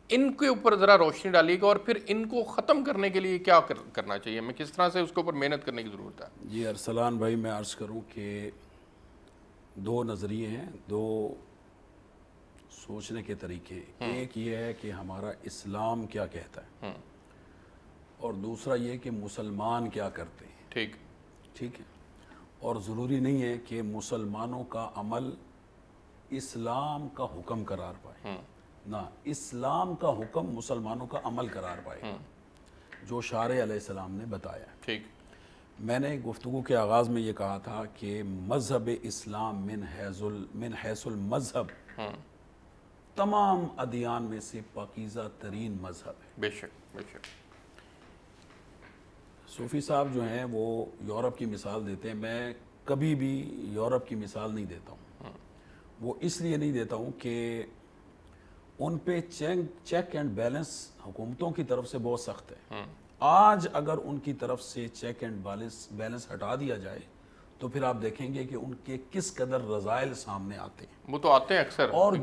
ان کے اوپر ذرا روشنی ڈالیے گا اور پھر ان کو ختم کرنے کے لیے کیا کرنا چاہیے، ہمیں کس طرح سے اس کے اوپر محنت کرنے کی ضرورت ہے. جی ارسلان بھائی، میں عرض کروں کہ دو نظریے ہیں، دو سوچنے کے طریقے. ایک یہ ہے کہ ہمارا اسلام کیا کہتا ہے اور دوسرا یہ کہ مسلمان کیا کرتے ہیں. ٹھیک ہے. اور ضروری نہیں ہے کہ مسلمانوں کا عمل اسلام کا حکم قرار پائے، نہ اسلام کا حکم مسلمانوں کا عمل قرار پائے جو شارع علیہ السلام نے بتایا. ٹھیک. میں نے گفتگو کے آغاز میں یہ کہا تھا کہ مذہب اسلام من حیث المذہب تمام ادیان میں سے پاکیزہ ترین مذہب ہے. بے شک بے شک. صوفی صاحب جو ہیں وہ یورپ کی مثال دیتے ہیں. میں کبھی بھی یورپ کی مثال نہیں دیتا ہوں. وہ اس لیے نہیں دیتا ہوں کہ ان پہ چیک اینڈ بیلنس حکومتوں کی طرف سے بہت سخت ہے. آج اگر ان کی طرف سے چیک اینڈ بیلنس ہٹا دیا جائے تو پھر آپ دیکھیں گے کہ ان کے کس قدر رذائل سامنے آتے ہیں. وہ تو آتے ہیں اکثر. اور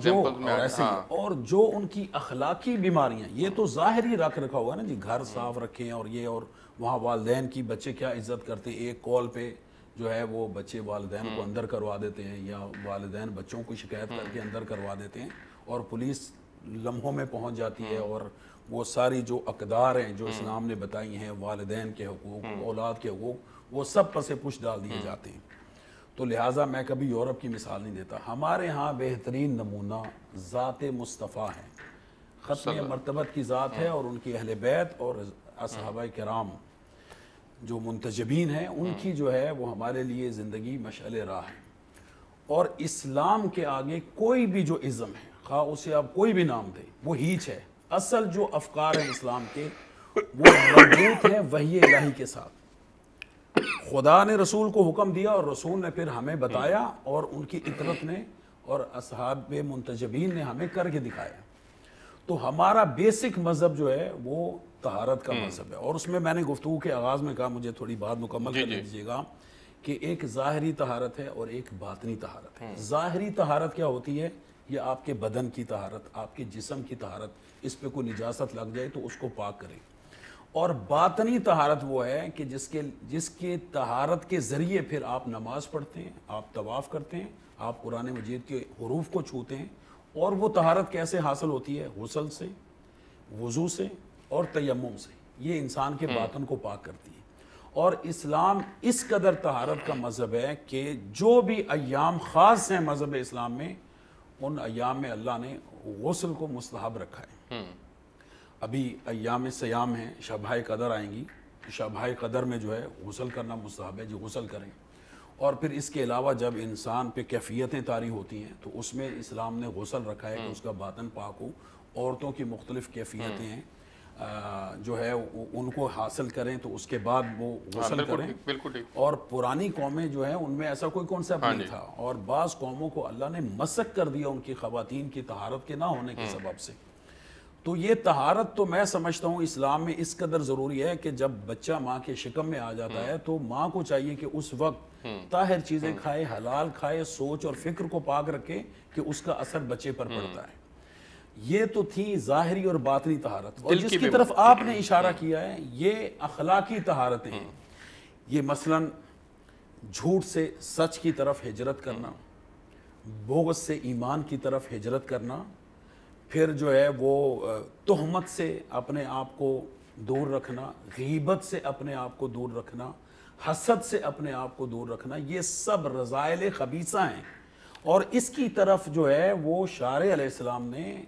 جو ان کی اخلاقی بیماریاں، یہ تو ظاہری رکھ رکھا ہوا نا جی، گھر صاف رکھیں اور یہ، اور وہاں والدین کی بچے کیا عزت کرتے ہیں. ایک کال پہ جو ہے وہ بچے والدین کو اندر کروا دیتے ہیں یا والدین بچوں کو شکایت کر کے اندر کروا دیتے ہیں اور پولیس لمحوں میں پہنچ جاتی ہے اور وہ ساری جو اقدار ہیں جو اسلام نے بتائی ہیں، والدین کے حقوق، اولاد کے حقوق، وہ سب پس پش ڈال دیے جاتے ہیں. تو لہٰذا میں کبھی یورپ کی مثال نہیں دیتا. ہمارے ہاں بہترین نمونہ ذات مصطفیٰ ہے، ختم مرتبت کی ذات ہے، اور ان کی اہل بیت اور اصحابہ کرام جو منتجبین ہیں ان کی جو ہے وہ ہمارے لیے زندگی مشعل راہ ہے. اور اسلام کے آگے کوئی بھی جو ازم ہے، خواہ اسے آپ کوئی بھی نام دیں، وہ ہیچ ہے. اصل جو افکار ہیں اسلام کے وہ مربوط ہیں وحی الہی کے ساتھ. خدا نے رسول کو حکم دیا اور رسول نے پھر ہمیں بتایا اور ان کی اطرت نے اور اصحاب منتجبین نے ہمیں کر کے دکھایا. تو ہمارا بیسک مذہب جو ہے وہ طہارت کا مذہب ہے. اور اس میں نے گفتگو کے آغاز میں کہا، مجھے تھوڑی بات مکمل کرنے دیجیے گا، کہ ایک ظاہری طہارت ہے اور ایک باطنی طہارت ہے. ظاہری طہارت کیا ہوتی ہے؟ یہ آپ کے بدن کی طہارت، آپ کے جسم کی طہارت. اس پہ کوئی نجاست لگ جائے تو اس کو پاک کریں. اور باطنی طہارت وہ ہے کہ جس کے طہارت کے ذریعے پھر آپ نماز پڑھتے ہیں، آپ طواف کرتے ہیں، آپ قرآن مجید کے حروف کو چھوتے ہیں. اور وہ طہارت کیسے حاصل ہوتی ہے؟ غسل سے، وضو سے اور تیمم سے. یہ انسان کے باطن کو پاک کرتی ہے. اور اسلام اس قدر طہارت کا مذہب ہے کہ جو بھی ایام خاص ہیں مذہب اسلام میں، ان ایام میں اللہ نے غسل کو مستحب رکھا ہے. ابھی ایام سیام ہیں، شبہ قدر آئیں گی. شبہ قدر میں جو ہے غسل کرنا مستحب ہے، جو غسل کریں. اور پھر اس کے علاوہ جب انسان پہ کیفیتیں طاری ہوتی ہیں تو اس میں اسلام نے غسل رکھا ہے کہ اس کا باطن پاک ہو. عورتوں کی مختلف کیفیتیں ہیں جو ہے ان کو حاصل کریں تو اس کے بعد وہ غسل کریں. بالکل ٹھیک. اور پرانی قومیں جو ہیں ان میں ایسا کوئی کانسیپٹ نہیں تھا, اور بعض قوموں کو اللہ نے مسخ کر دیا ان کی خواتین کی طہارت کے نہ ہونے کے سبب سے. تو یہ طہارت تو میں سمجھتا ہوں اسلام میں اس قدر ضروری ہے کہ جب بچہ ماں کے شکم میں آ جاتا ہے تو ماں کو چاہیے کہ اس وقت طاہر چیزیں کھائے, حلال کھائے, سوچ اور فکر کو پاک رکھے کہ اس کا اثر بچے پر پڑتا ہے. یہ تو تھی ظاہری اور باطنی طہارت. اور جس کی طرف آپ نے اشارہ کیا ہے یہ اخلاقی طہارتیں ہیں. یہ مثلا جھوٹ سے سچ کی طرف ہجرت کرنا, بغض سے ایمان کی طرف ہجرت کرنا, پھر جو ہے وہ تہمت سے اپنے آپ کو دور رکھنا, غیبت سے اپنے آپ کو دور رکھنا, حسد سے اپنے آپ کو دور رکھنا, یہ سب رذائل خبیثہ ہیں. اور اس کی طرف جو ہے وہ شارع علیہ السلام نے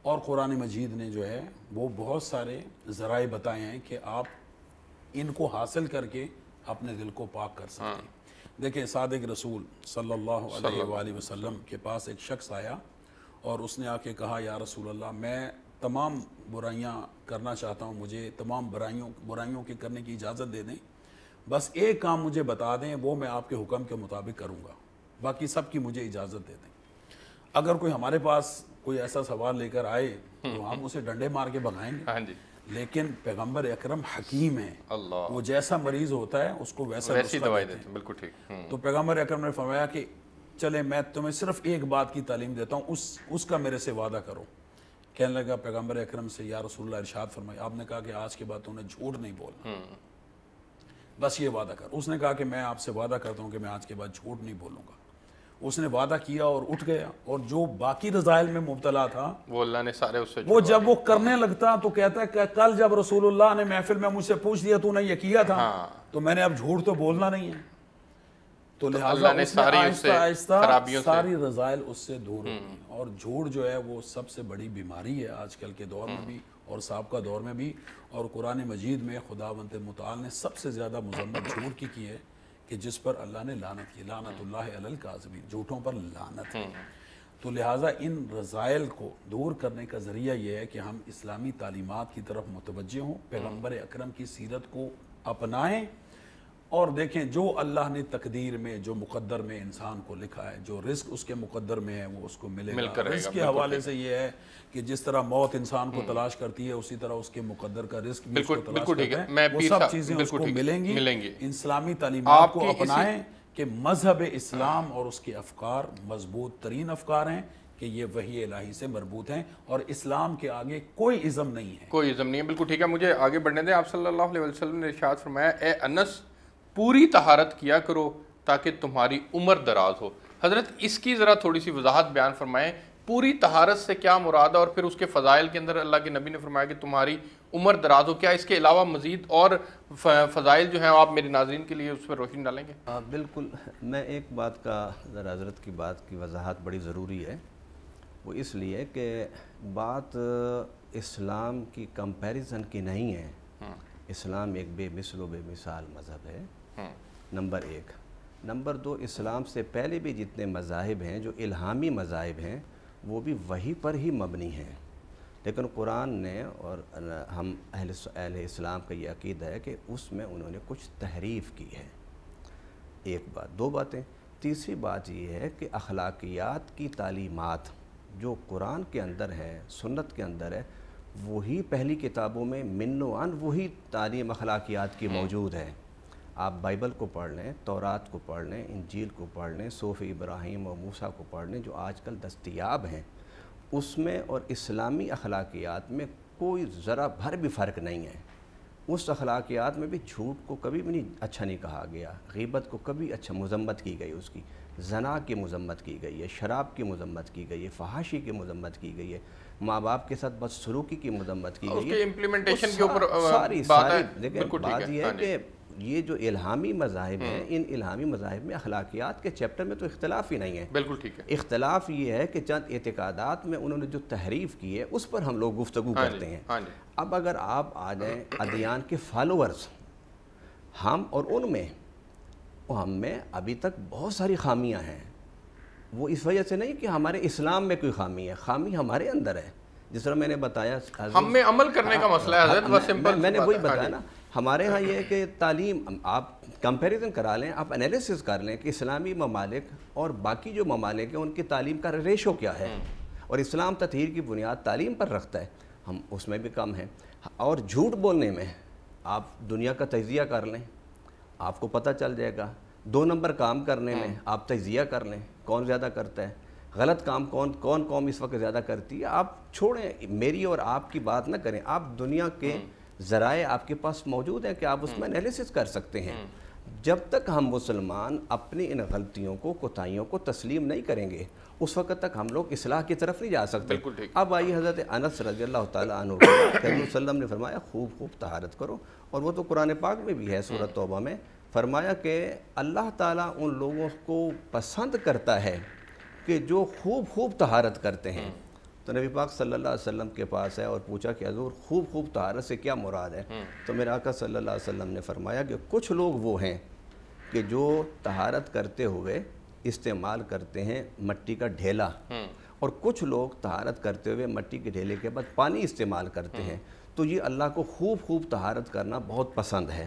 اور قرآن مجید نے جو ہے وہ بہت سارے ذرائع بتائے ہیں کہ آپ ان کو حاصل کر کے اپنے دل کو پاک کر سکتے ہیں. دیکھیں صادق رسول صلی اللہ علیہ وآلہ وسلم کے پاس ایک شخص آیا اور اس نے آ کے کہا یا رسول اللہ میں تمام برائیاں کرنا چاہتا ہوں, مجھے تمام برائیوں کے کرنے کی اجازت دے دیں, بس ایک کام مجھے بتا دیں وہ میں آپ کے حکم کے مطابق کروں گا, باقی سب کی مجھے اجازت دے دیں. اگر کوئی ہمارے پاس کوئی ایسا سوال لے کر آئے تو ہم اسے ڈنڈے مار کے بھگائیں گے, لیکن پیغمبر اکرم حکیم ہے, وہ جیسا مریض ہوتا ہے اس کو ویسی دوائی دیتے ہیں. بالکل ٹھیک. تو پیغمبر اکرم نے فرمایا کہ چلے میں تمہیں صرف ایک بات کی تعلیم دیتا ہوں, اس کا میرے سے وعدہ کرو. کہنے لگا پیغمبر اکرم سے یا رسول اللہ ارشاد فرمائے. آپ نے کہا کہ آج کے بعد تو نے جھوٹ نہیں بولنا, بس یہ وعدہ کر. اس نے کہا کہ میں آپ سے وعدہ کرتا ہوں کہ میں آج کے بعد جھوٹ نہیں بولوں گا. اس نے وعدہ کیا اور اٹھ گیا, اور جو باقی رذائل میں مبتلا تھا وہ اللہ نے سارے اس سے وہ جب وہ کرنے لگتا تو کہتا ہے کہ کل جب رسول اللہ نے محفل میں مجھ سے پوچھ دیا تو نے یہ کیا تھا تو میں نے اب جھوٹ تو بولنا نہیں ہے. تو لہٰذا اس نے آہستہ آہستہ ساری رذائل اس سے دور ہوئی. اور جھوٹ جو ہے وہ سب سے بڑی بیماری ہے آج کل کے دور میں بھی اور سابقہ دور میں بھی. اور قرآن مجید میں خداوند متعال نے سب سے زیادہ مذمت جھوٹ کی ہے کہ جس پر اللہ نے لعنت کی, لعنت اللہ علی الکاذبین, جھوٹوں پر لعنت. تو لہٰذا ان رذائل کو دور کرنے کا ذریعہ یہ ہے کہ ہم اسلامی تعلیمات کی طرف متوجہ ہوں, پیغمبر اکرم کی سیرت کو اپنائیں, اور دیکھیں جو اللہ نے تقدیر میں, جو مقدر میں انسان کو لکھا ہے, جو رزق اس کے مقدر میں ہے وہ اس کو ملے گا. رزق کے حوالے سے یہ ہے کہ جس طرح موت انسان کو تلاش کرتی ہے اسی طرح اس کے مقدر کا رزق بھی اس کو تلاش کرتا ہے, وہ سب چیزیں اس کو ملیں گی. اسلامی تعلیمات کو اپنائیں کہ مذہب اسلام اور اس کے افکار مضبوط ترین افکار ہیں کہ یہ وحی الہی سے مربوط ہیں, اور اسلام کے آگے کوئی ازم نہیں ہے, کوئی ازم نہیں ہے. بالکل ٹھیک ہے. مجھے آگے بڑھنے دیں. آپ صلی اللہ علیہ وسلم نے ارشاد فرمایا اے انس پوری طہارت کیا کرو تاکہ تمہاری عمر دراز ہو. حضرت اس کی ذرا تھوڑی سی وضاحت بیان فرمائیں, پوری طہارت سے کیا مراد ہے, اور پھر اس کے فضائل کے اندر اللہ کے نبی نے فرمایا کہ تمہاری عمر دراز ہو, کیا اس کے علاوہ مزید اور فضائل جو ہیں آپ میرے ناظرین کے لیے اس پر روشنی ڈالیں گے؟ بالکل. میں ایک بات کا ذرا حضرت کی بات کی وضاحت بڑی ضروری ہے, وہ اس لیے کہ بات اسلام کی کمپیریزن کی نہیں ہے. اسلام ایک بے مثل و بے مثال مذہب ہے, نمبر ایک. نمبر دو, اسلام سے پہلے بھی جتنے مذاہب ہیں جو الہامی مذاہب ہیں وہ بھی وہی پر ہی مبنی ہیں, لیکن قرآن نے اور ہم اہل اسلام کا یہ عقیدہ ہے کہ اس میں انہوں نے کچھ تحریف کی ہے. ایک بات. دو باتیں. تیسری بات یہ ہے کہ اخلاقیات کی تعلیمات جو قرآن کے اندر ہے, سنت کے اندر ہے, وہی پہلی کتابوں میں من و عن وہی تعلیم اخلاقیات کی موجود ہے. آپ بائبل کو پڑھ لیں, تورات کو پڑھ لیں, انجیل کو پڑھ لیں, صحف ابراہیم اور موسیٰ کو پڑھ لیں جو آج کل دستیاب ہیں, اس میں اور اسلامی اخلاقیات میں کوئی ذرا بھر بھی فرق نہیں ہے. اس اخلاقیات میں بھی جھوٹ کو کبھی بھی اچھا نہیں کہا گیا, غیبت کو کبھی اچھا مذمت کی گئی, اس کی زنا کی مذمت کی گئی ہے, شراب کی مذمت کی گئی ہے, فحاشی کی مذمت کی گئی ہے, ماں باپ کے ساتھ بدسلوکی کی مذمت کی گئی ہے. اس کے امپلیمنٹیشن کے اوپر ساری دیکھیں بات یہ ہے کہ یہ جو الہامی مذاہب ہیں, ان الہامی مذاہب میں اخلاقیات کے چیپٹر میں تو اختلاف ہی نہیں ہے. بالکل ٹھیک ہے. اختلاف یہ ہے کہ چند اعتقادات میں انہوں نے جو تحریف کی ہے اس پر ہم لوگ گفتگو کرتے ہیں. اب اگر آپ آ جائیں ادیان کے فالوورز, ہم اور ان میں وہ ہم میں ابھی تک بہت ساری خامیاں ہیں. وہ اس وجہ سے نہیں کہ ہمارے اسلام میں کوئی خامی ہے، خامی ہمارے اندر ہے. جس طرح میں نے بتایا ہم میں عمل کرنے کا مسئلہ ہے حضرت، بس سمپل میں نے وہی بتایا نا. ہمارے ہاں یہ ہے کہ تعلیم آپ کمپیریزن کرا لیں، آپ انالیسس کر لیں کہ اسلامی ممالک اور باقی جو ممالک ہیں ان کی تعلیم کا ریشو کیا ہے. اور اسلام تطہیر کی بنیاد تعلیم پر رکھتا ہے، ہم اس میں بھی کم ہیں. اور جھوٹ بولنے میں آپ دنیا کا تجزیہ کر لیں، آپ کو پتہ چل جائے گا. 2 نمبر کام کرنے میں آپ تجزیہ کر لیں کون زیادہ کرتا ہے. غلط کام کون قوم اس وقت زیادہ کرتی ہے. آپ چھوڑیں، میری اور آپ کی بات نہ کریں. آپ دنیا کے ذرائع آپ کے پاس موجود ہیں کہ آپ اس میں انالیسس کر سکتے ہیں. جب تک ہم مسلمان اپنی ان غلطیوں کو، کوتاہیوں کو تسلیم نہیں کریں گے اس وقت تک ہم لوگ اصلاح کی طرف نہیں جا سکتے. اب آئیے حضرت انس رضی اللہ تعالیٰ عنہ کہ حضرت صلی اللہ علیہ وسلم نے فرمایا خوب طہارت کرو، اور وہ تو قرآن پاک میں بھی ہے سورۃ توبہ میں فرمایا کہ اللہ تعالیٰ ان لوگوں کو پسند کرتا ہے کہ جو خوب طہارت کرتے ہیں. تو نبی پاک صلی اللہ علیہ وسلم کے پاس ہے اور پوچھا کہ حضور خوب طہارت سے کیا مراد ہے؟ تو میرے آقا صلی اللہ علیہ وسلم نے فرمایا کہ کچھ لوگ وہ ہیں کہ جو طہارت کرتے ہوئے استعمال کرتے ہیں مٹی کا ڈھیلا، اور کچھ لوگ طہارت کرتے ہوئے مٹی کے ڈھیلے کے بعد پانی استعمال کرتے ہیں. تو یہ اللہ کو خوب طہارت کرنا بہت پسند ہے.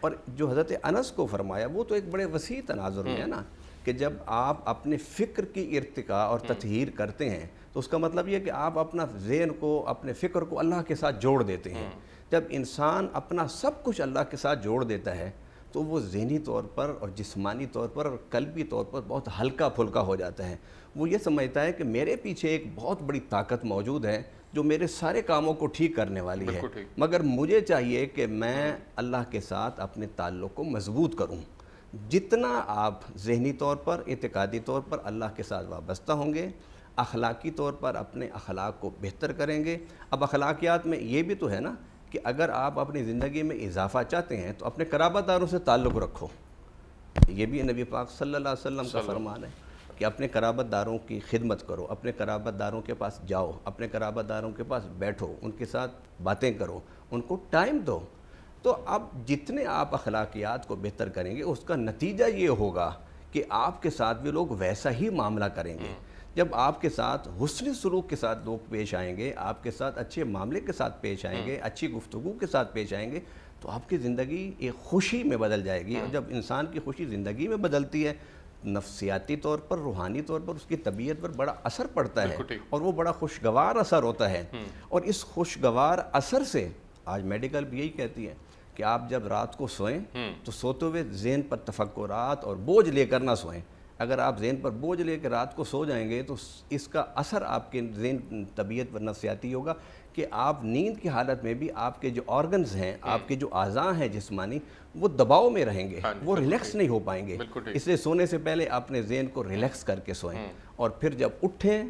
اور جو حضرت انس کو فرمایا وہ تو ایک بڑے وسیع تناظر میں ہے نا، کہ جب آپ اپنے فکر کی ارتقاء اور تطہیر کرتے ہیں تو اس کا مطلب یہ کہ آپ اپنا ذہن کو، اپنے فکر کو اللہ کے ساتھ جوڑ دیتے ہیں. جب انسان اپنا سب کچھ اللہ کے ساتھ جوڑ دیتا ہے تو وہ ذہنی طور پر اور جسمانی طور پر اور قلبی طور پر بہت ہلکا پھلکا ہو جاتا ہے. وہ یہ سمجھتا ہے کہ میرے پیچھے ایک بہت بڑی طاقت موجود ہے جو میرے سارے کاموں کو ٹھیک کرنے والی ہے، مگر مجھے چاہیے کہ میں اللہ کے ساتھ اپنے تعلق کو مضبوط کروں. جتنا آپ ذہنی طور پر، اعتقادی طور پر اللہ کے ساتھ وابستہ ہوں گے، اخلاقی طور پر اپنے اخلاق کو بہتر کریں گے. اب اخلاقیات میں یہ بھی تو ہے نا کہ اگر آپ اپنی زندگی میں اضافہ چاہتے ہیں تو اپنے قرابت داروں سے تعلق رکھو. یہ بھی نبی پاک صلی اللہ علیہ وسلم کا فرمان ہے کہ اپنے قرابت داروں کی خدمت کرو، اپنے قرابت داروں کے پاس جاؤ، اپنے قرابت داروں کے پاس بیٹھو، ان کے ساتھ باتیں کرو، ان کو ٹائم دو. تو اب جتنے آپ اخلاقیات کو بہتر کریں گے اس کا نتیجہ یہ ہوگا کہ آپ کے ساتھ بھی لوگ ویسا ہی معاملہ کریں گے. جب آپ کے ساتھ حسن سلوک کے ساتھ لوگ پیش آئیں گے، آپ کے ساتھ اچھے معاملے کے ساتھ پیش آئیں گے، اچھی گفتگو کے ساتھ پیش آئیں گے، تو آپ کی زندگی ایک خوشی میں بدل جائے گی. اور جب انسان کی خوشی زندگی میں بدلتی ہے، نفسیاتی طور پر، روحانی طور پر اس کی طبیعت پر بڑا اثر پڑتا ہے اور وہ بڑا خوشگوار اثر ہوتا ہے. اور اس خوشگوار اثر سے آج میڈیکل بھی یہی کہتی ہے کہ آپ جب رات کو سوئیں تو سوتے ہوئے ذہن پر تفکرات اور بوجھ لے کر نہ سوئیں. اگر آپ ذہن پر بوجھ لے کے رات کو سو جائیں گے تو اس کا اثر آپ کے ذہن، طبیعت پر نفسیاتی ہوگا کہ آپ نیند کی حالت میں بھی آپ کے جو آرگنز ہیں، آپ کے جو اعضاء ہیں جسمانی، وہ دباؤ میں رہیں گے، وہ ریلیکس نہیں ہو پائیں گے. اس لیے سونے سے پہلے اپنے ذہن کو ریلیکس کر کے سوئیں، اور پھر جب اٹھیں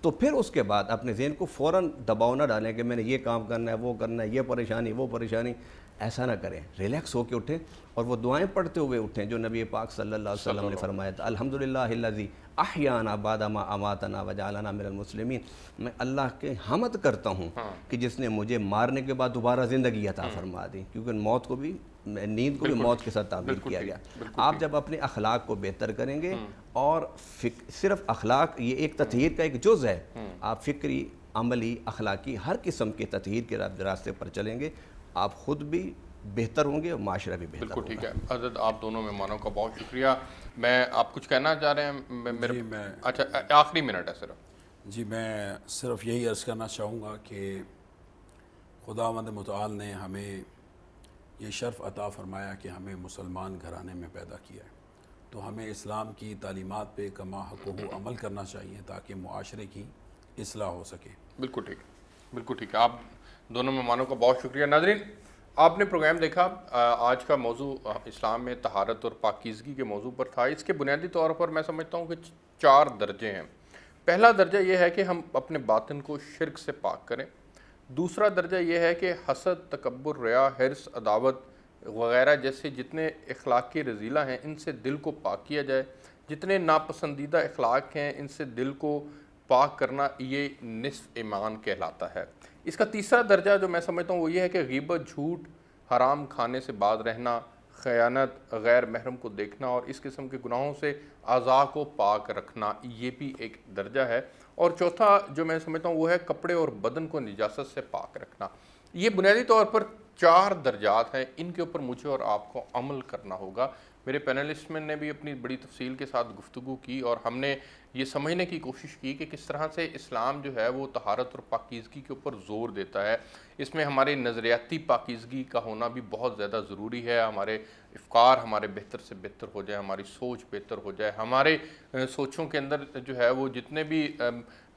تو پھر اس کے بعد اپنے ذہن کو فوراً دباؤ نہ ڈالیں کہ میں نے یہ کام کرنا ہے، وہ کرنا ہے، یہ پریشانی، وہ پریشانی. ایسا نہ کریں، ریلیکس ہو کے اٹھیں اور وہ دعائیں پڑھتے ہوئے اٹھیں جو نبی پاک صلی اللہ علیہ وسلم نے فرمایا تھا. الحمدللہ الذی احیانا بعد ما اماتنا وجعلنا من المسلمین. میں اللہ کے حمد کرتا ہوں کہ جس نے مجھے مارنے کے بعد دوبارہ زندگی عطا فرما دی، کیونکہ موت کو بھی، نیند کو بھی موت کے ساتھ تعبیر کیا گیا. آپ جب اپنے اخلاق کو بہتر کریں گے، اور صرف اخلاق یہ ایک تطہیر کا ایک جز ہے، آپ فکری، عملی، اخلاقی ہر قسم کے تطہیر کے راستے پر چلیں گے، آپ خود بھی بہتر ہوں گے اور معاشرہ بھی بہتر ہوگا. ٹھیک ہے حضرت، آپ دونوں مہمانوں کا بہت شکریہ. میں آپ کچھ کہنا چاہ رہے ہیں؟ میرے اچھا آخری منٹ ہے صرف. جی میں صرف یہی عرض کرنا چاہوں گا کہ خداوند متعال نے ہمیں یہ شرف عطا فرمایا کہ ہمیں مسلمان گھرانے میں پیدا کیا ہے، تو ہمیں اسلام کی تعلیمات پہ کما حقہ عمل کرنا چاہیے تاکہ معاشرے کی اصلاح ہو سکے. بالکل ٹھیک، بالکل ٹھیک ہے. آپ دونوں مہمانوں کا بہت شکریہ. ناظرین، آپ نے پروگرام دیکھا. آج کا موضوع اسلام میں طہارت اور پاکیزگی کے موضوع پر تھا. اس کے بنیادی طور پر میں سمجھتا ہوں کہ 4 درجے ہیں. پہلا درجہ یہ ہے کہ ہم اپنے باطن کو شرک سے پاک کریں. دوسرا درجہ یہ ہے کہ حسد، تکبر، ریا، حرص، عداوت وغیرہ جیسے جتنے اخلاقی رذیلہ ہیں ان سے دل کو پاک کیا جائے. جتنے ناپسندیدہ اخلاق ہیں ان سے دل کو پاک کرنا، یہ نصف ایمان کہلاتا ہے. اس کا تیسرا درجہ جو میں سمجھتا ہوں وہ یہ ہے کہ غیبت، جھوٹ، حرام کھانے سے باز رہنا، خیانت، غیر محرم کو دیکھنا اور اس قسم کے گناہوں سے اعضاء کو پاک رکھنا، یہ بھی ایک درجہ ہے۔ اور چوتھا جو میں سمجھتا ہوں وہ ہے کپڑے اور بدن کو نجاست سے پاک رکھنا۔ یہ بنیادی طور پر 4 درجات ہیں، ان کے اوپر مجھے اور آپ کو عمل کرنا ہوگا۔ میرے پینلسٹ میں نے بھی اپنی بڑی تفصیل کے ساتھ گفتگو کی اور ہم نے یہ سمجھنے کی کوشش کی کہ کس طرح سے اسلام جو ہے وہ طہارت اور پاکیزگی کے اوپر زور دیتا ہے۔ اس میں ہمارے نظریاتی پاکیزگی کا ہونا بھی بہت زیادہ ضروری ہے، ہمارے افکار ہمارے بہتر سے بہتر ہو جائے، ہماری سوچ بہتر ہو جائے، ہمارے سوچوں کے اندر جو ہے وہ جتنے بھی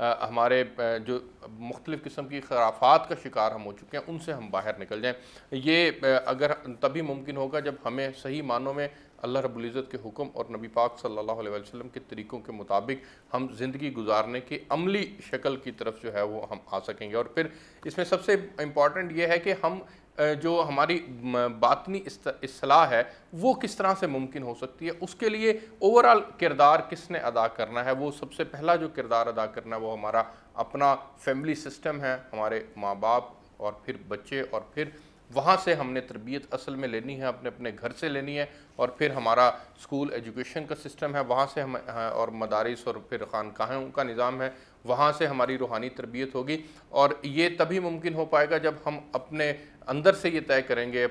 ہمارے جو مختلف قسم کی خرافات کا شکار ہم ہو چکے ہیں ان سے ہم باہر نکل جائیں۔ یہ اگر تبھی ممکن ہوگا جب ہمیں صحیح معنوں میں اللہ رب العزت کے حکم اور نبی پاک صلی اللہ علیہ وسلم کے طریقوں کے مطابق ہم زندگی گزارنے کی عملی شکل کی طرف جو ہے وہ ہم آ سکیں گے۔ اور پھر اس میں سب سے امپورٹنٹ یہ ہے کہ ہم جو ہماری باطنی اصلاح ہے وہ کس طرح سے ممکن ہو سکتی ہے، اس کے لیے اوورال کردار کس نے ادا کرنا ہے۔ وہ سب سے پہلا جو کردار ادا کرنا ہے وہ ہمارا اپنا فیملی سسٹم ہے، ہمارے ماں باپ اور پھر بچے، اور پھر وہاں سے ہم نے تربیت اصل میں لینی ہے، اپنے گھر سے لینی ہے، اور پھر ہمارا اسکول ایجوکیشن کا سسٹم ہے، وہاں سے ہم اور مدارس اور پھر خانقاہوں کا نظام ہے، وہاں سے ہماری روحانی تربیت ہوگی۔ اور یہ تبھی ممکن ہو پائے گا جب ہم اپنے اندر سے یہ طے کریں گے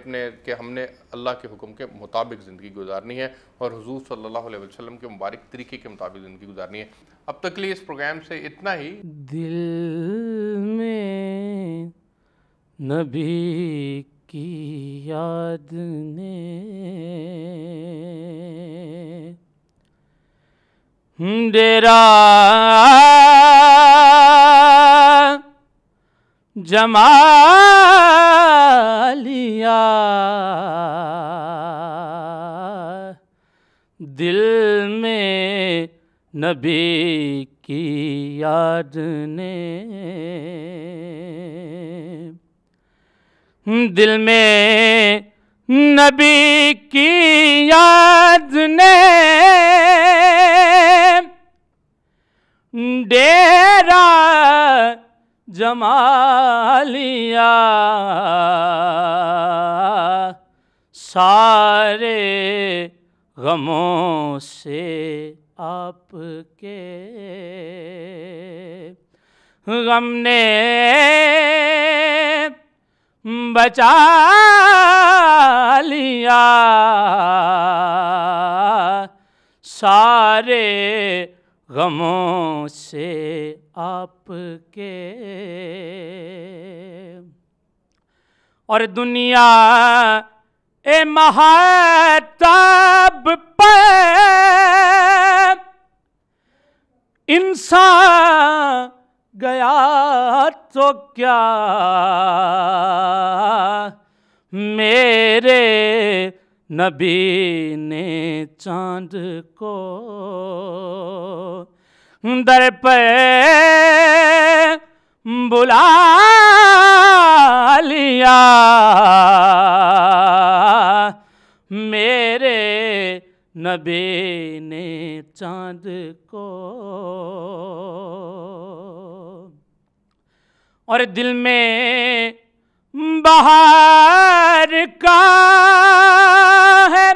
کہ ہم نے اللہ کے حکم کے مطابق زندگی گزارنی ہے اور حضور صلی اللہ علیہ وسلم کے مبارک طریقے کے مطابق زندگی گزارنی ہے۔ اب تک لیے اس پروگرام سے اتنا ہی۔ دل میں نبی کی یاد نے ڈیرا جما لیا، دل میں نبی کی یاد نے، دل میں نبی کی یاد نے ڈیرا جما لیا، سارے غموں سے آپ کے غم نے بچا لیا، سارے غموں سے آپ کے، اور دنیا اے مہتاب پر انسان گیا تو کیا، میرے نبی نے چاند کو در پہ بلا لیا، میرے نبی نے چاند کو، اور دل میں بہار کا ہے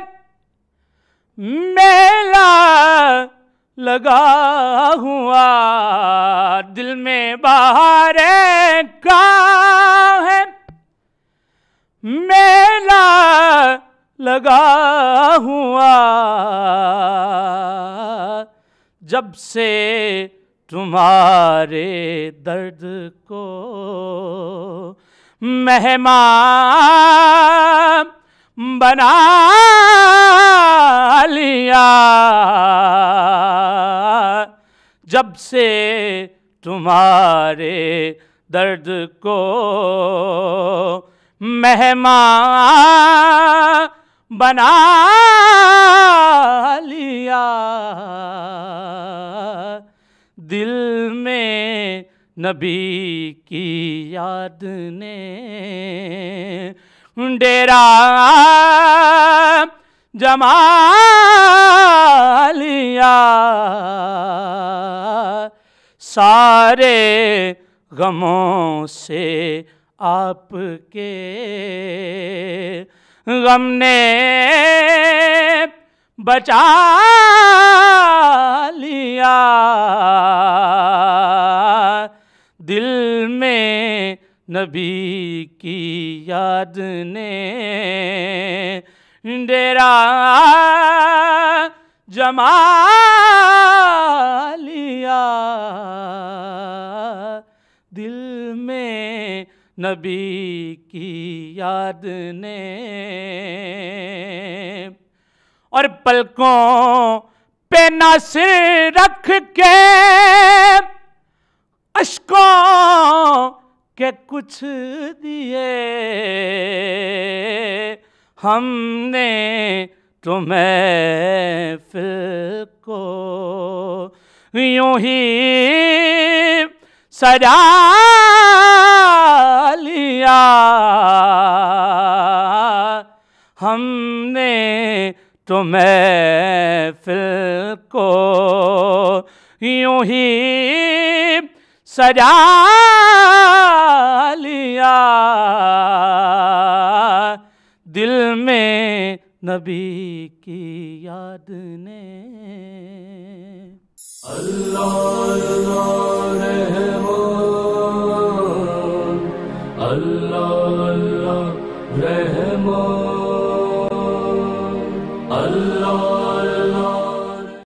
میلہ لگا ہوا، دل میں بہار کا ہے میلہ لگا ہوا، جب سے تمہارے درد کو مہمان بنا لیا، جب سے تمہارے درد کو مہمان بنا لیا، دل میں نبی کی یاد نے ڈیرا جما لیا، سارے غموں سے آپ کے غم نے بچا لیا، دل میں نبی کی یاد نے ڈیرا جما لیا، دل میں نبی کی یاد نے، اور پلکوں پہ ناصر رکھ کے اشکوں کے کچھ دیے، ہم نے تو محفل کو یوں ہی سجا لیا، ہم نے تو محفل کو یوں ہی سجا لیا، دل میں نبی کی یاد نے۔ اللہ اللہ رحمان، اللہ اللہ رحمان۔